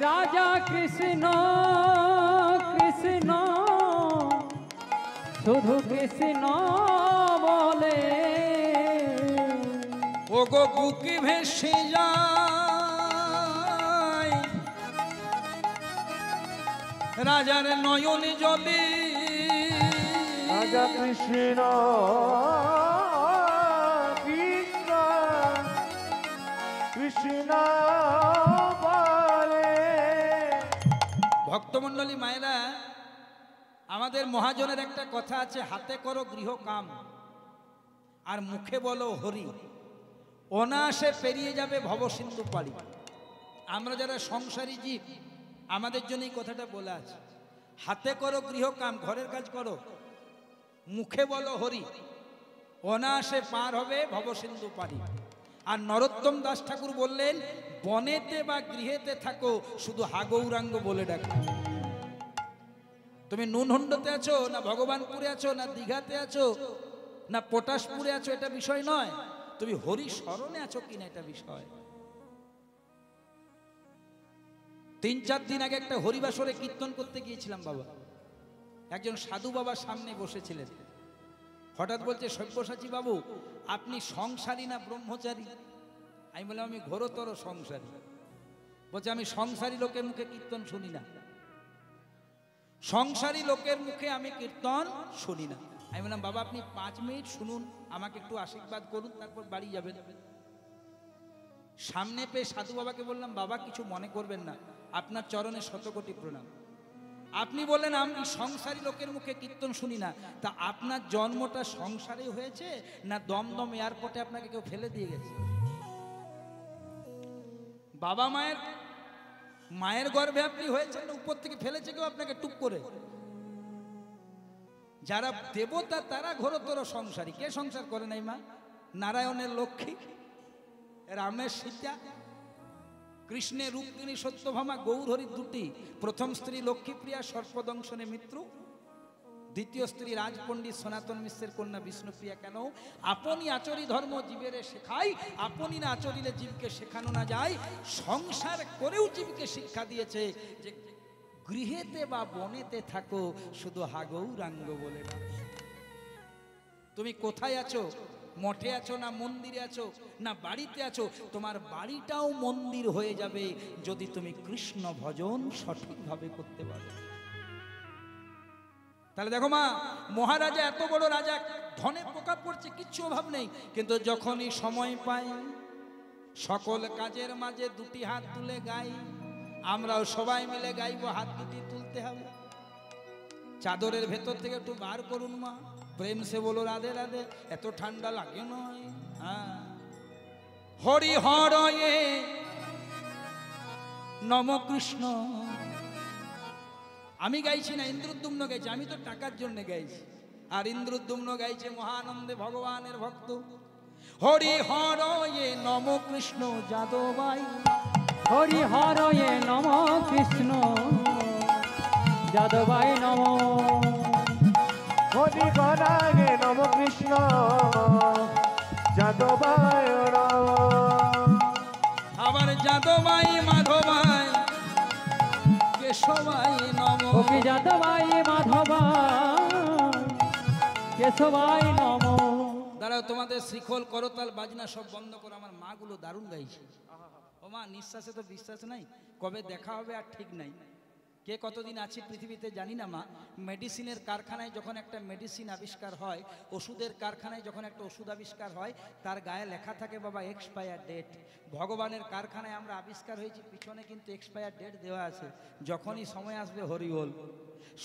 রাজা কৃষ্ণ কৃষ্ণ শুধু কৃষ্ণ বলে ও গো বুকে ভেসে যায় রাজার নয়নে জলে রাজা কৃষ্ণ কৃষ্ণ কৃষ্ণ বলে। ভক্তমণ্ডলী মায়েরা, আমাদের মহাজনের একটা কথা আছে, হাতে করো গৃহ কাম আর মুখে বলো হরি, অনায়াসে পেরিয়ে যাবে ভবসিন্ধু পাড়ি। আমরা যারা সংসারী জীব, আমাদের জন্য এই কথাটা বলা আছে, হাতে করো গৃহ কাম, ঘরের কাজ করো, মুখে বলো হরি, অনায়াসে পার হবে ভবসিন্ধু পাড়ি। আর নরোত্তম দাস ঠাকুর বললেন, বনেতে বা গৃহেতে থাকো, শুধু হাগৌরাঙ্গ বলে ডাকো। তুমি নুনহন্ডতে আছো না ভগবানপুরে আছো না দীঘাতে আছো না পটাশপুরে আছো, এটা বিষয় নয়, তুমি হরি স্মরণে আছো কিনা এটা বিষয়। 3-4 দিন আগে একটা হরিবাসরে কীর্তন করতে গিয়েছিলাম বাবা, একজন সাধু বাবা সামনে বসেছিলেন, হঠাৎ বলছে, সব্যসাচী বাবু আপনি সংসারী না ব্রহ্মচারী? আমি বললাম আমি ঘোরতর সংসারী। বলছে আমি সংসারী লোকের মুখে কীর্তন শুনি না, সংসারী লোকের মুখে আমি কীর্তন শুনি না। আমি বললাম বাবা আপনি 5 মিনিট শুনুন, আমাকে একটু আশীর্বাদ করুন, তারপর বাড়ি যাবেন। সামনে পেয়ে সাধু বাবাকে বললাম, বাবা কিছু মনে করবেন না, আপনার চরণে শতকোটি প্রণাম। আপনি বললেন আমি সংসারী লোকের মুখে কীর্তন শুনি না, তা আপনার জন্মটা সংসারে হয়েছে না দমদম এয়ারপোর্টে আপনাকে কেউ ফেলে দিয়ে গেছে? বাবা মায়ের গর্ভে আপনি হয়েছেন না উপর থেকে ফেলেছে কেউ আপনাকে টুক করে? যারা দেবতা তারা ঘোরতর সংসারী। কে সংসার করে নাই মা? নারায়ণের লক্ষ্মী, রামের সীতা, কৃষ্ণের রুক্মিণী সত্যভামা, গৌরহরি দুটি, প্রথম স্ত্রী লক্ষ্মীপ্রিয়া সর্পদংশনে মৃত্যু, দ্বিতীয় স্ত্রী রাজপণ্ডিত সনাতন মিশ্রের কন্যা বিষ্ণুপ্রিয়া। কেন? আপনি আচরি ধর্ম জীবেরে শেখাই, আপনি না আচরিলে জীবকে শেখানো না যায়। সংসার করেও জীবকে শিক্ষা দিয়েছে যে গৃহেতে বা বনেতে থাকো, শুধু হাগৌরাঙ্গ বলে ডাকো। তুমি কোথায় আছো? মঠে আছো না মন্দিরে আছো না বাড়িতে আছো? তোমার বাড়িটাও মন্দির হয়ে যাবে যদি তুমি কৃষ্ণ ভজন সঠিকভাবে করতে পারো। তাহলে দেখো মা, মহারাজা এত বড় রাজা, ধনে পোকা পড়ছে, কিচ্ছু অভাব নেই, কিন্তু যখনই সময় পায় সকল কাজের মাঝে 2টি হাত তুলে গাই। আমরাও সবাই মিলে গাইবো, হাত 2টি তুলতে হবে। চাদরের ভেতর থেকে একটু বার করুন মা, প্রেম সে বলো রাধে রাধে, এত ঠান্ডা লাগে নয়। হ্যাঁ, হরি হরয়ে নম কৃষ্ণ। আমি গাইছি না, ইন্দ্রদ্যুম্ন গাইছে, আমি তো টাকার জন্য গাইছি, আর ইন্দ্রদ্যুম্ন গাইছে মহানন্দে ভগবানের ভক্ত। হরি হরয়ে নম কৃষ্ণ যাদবাই, হরি হরয়ে নম কৃষ্ণ যাদবাই নম, হরি গণাগে নম কৃষ্ণ যাদবায় নম। আবার যাদবাই মাধবাই কেশবাই নম। গোপী যাদবাই মাধবাই কেশবাই নম। দাঁড়াও, তোমাদের শ্রীখোল করতাল বাজনা সব বন্ধ করো, আমার মাগুলো দারুণ গাইছে। ও মা, নিঃশ্বাসে তো বিশ্বাস নাই, কবে দেখা হবে আর ঠিক নাই। কে কতদিন আছি পৃথিবীতে জানি না মা। মেডিসিনের কারখানায় যখন একটা মেডিসিন আবিষ্কার হয়, ওষুধের কারখানায় যখন একটা ওষুধ আবিষ্কার হয়, তার গায়ে লেখা থাকে বাবা এক্সপায়ার ডেট। ভগবানের কারখানায় আমরা আবিষ্কার হয়েছি, পিছনে কিন্তু এক্সপায়ার ডেট দেওয়া আছে, যখনই সময় আসবে হরি বল।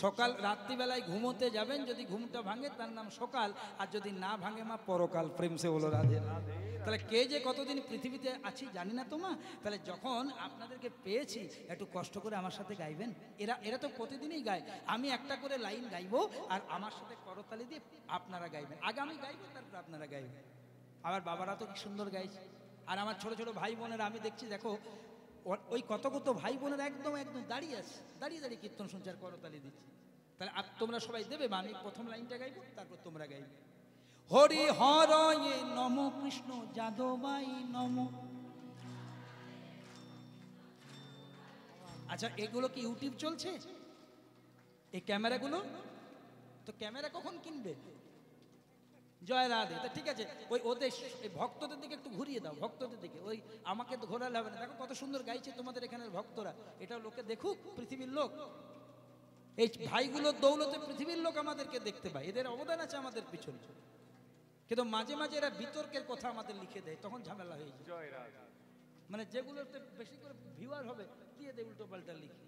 সকাল রাত্রিবেলায় ঘুমোতে যাবেন, যদি ঘুমটা ভাঙে তার নাম সকাল, আর যদি না ভাঙে মা পরকাল। প্রেম সে বলো রাধে। তাহলে কে যে কতদিন পৃথিবীতে আছি জানি না তো মা। তাহলে যখন আপনাদেরকে পেয়েছি, একটু কষ্ট করে আমার সাথে গাইবেন। এরা তো প্রতিদিনই গায়, আমি একটা করে লাইন গাইবো আর আমার সাথে করতালি দিয়ে আপনারা গাইবেন। আগে আমি গাইবো, তারপর আপনারা গাইবেন। আবার বাবারা তো কি সুন্দর গাইছে, আর আমার ছোট ছোট ভাই বোনেরা আমি দেখছি, দেখো ওই কত কত ভাই বোনেরা একদম দাঁড়িয়ে আছে, দাঁড়িয়ে দাঁড়িয়ে কীর্তন শুনছে আর করতালি দিচ্ছে। তাহলে তোমরা সবাই দেবে বা আমি প্রথম লাইনটা গাইবো, তারপর তোমরা গাইবে। হরি হরয়ে নম কৃষ্ণ যাদবাই নম। আচ্ছা, এগুলো কি ইউটিউব চলছে এই ক্যামেরাগুলো? তো ক্যামেরা কখন কিনবে? জয় রাধে। তা ঠিক আছে, ওই ওদের এই ভক্তদের দিকে একটু ঘুরিয়ে দাও, ভক্তদের দিকে। ওই আমাকে তো ঘোরালে হবে না। দেখো কত সুন্দর গাইছে তোমাদের এখানের ভক্তরা, এটাও লোকে দেখুক, পৃথিবীর লোক। এই ভাইগুলোর দৌলতে পৃথিবীর লোক আমাদেরকে দেখতে পায়, এদের অবদান আছে আমাদের পিছনে। কিন্তু মাঝে মাঝে এরা বিতর্কের কথা আমাদের লিখে দেয়, তখন ঝামেলা হয়ে যায়। মানে যেগুলোতে বেশি করে ভিউয়ার হবে দিয়ে দেয় উল্টো পাল্টা লিখে,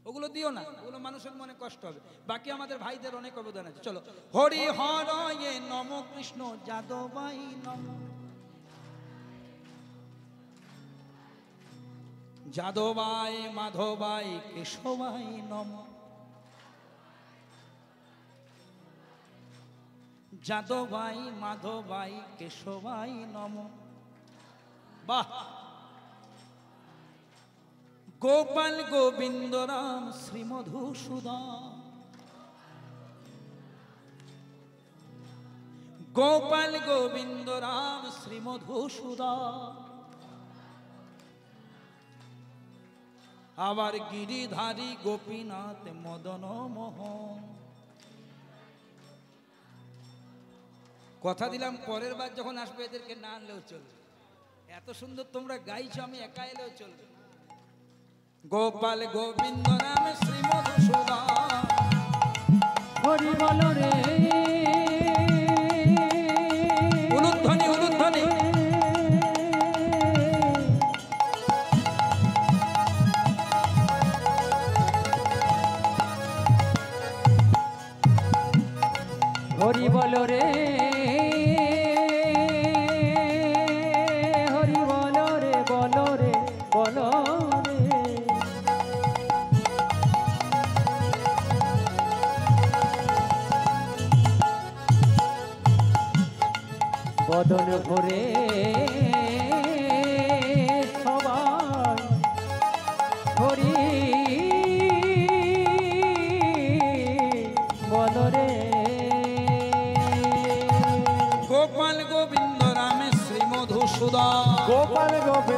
ওগুলো দিও না, ওগুলো মানুষের মনে কষ্ট হবে। বাকি আমাদের ভাইদের অনেক অবদান আছে। চলো, হরি হরয়ে নম কৃষ্ণ যাদবাই নম। যাদবাই মাধবাই কেশবাই নম। যাদবাই মাধবাই কেশবাই নম। বাহ! গোপাল গোবিন্দ রাম শ্রী মধুসূদন। গোপাল গোবিন্দ রাম শ্রী মধুসূদন। আবার গিরিধারী গোপীনাথ মদন মোহন। কথা দিলাম পরের বার যখন আসবে এদেরকে না আনলেও চলবে, এত সুন্দর তোমরা গাইছো, আমি একা এলেও চলবে। গোপাল গোবিন্দ রাম শ্রী মধুসূদন। হরি বল রে, উলুধ্বনি উলুধ্বনি। হরি বল রে, হরি বল রে, বল রে, বল রে। বদন ভরে সবাই হরি বল রে। গোপাল গোবিন্দ রাম শ্রী মধুসূদন। গোপাল গোবিন্দ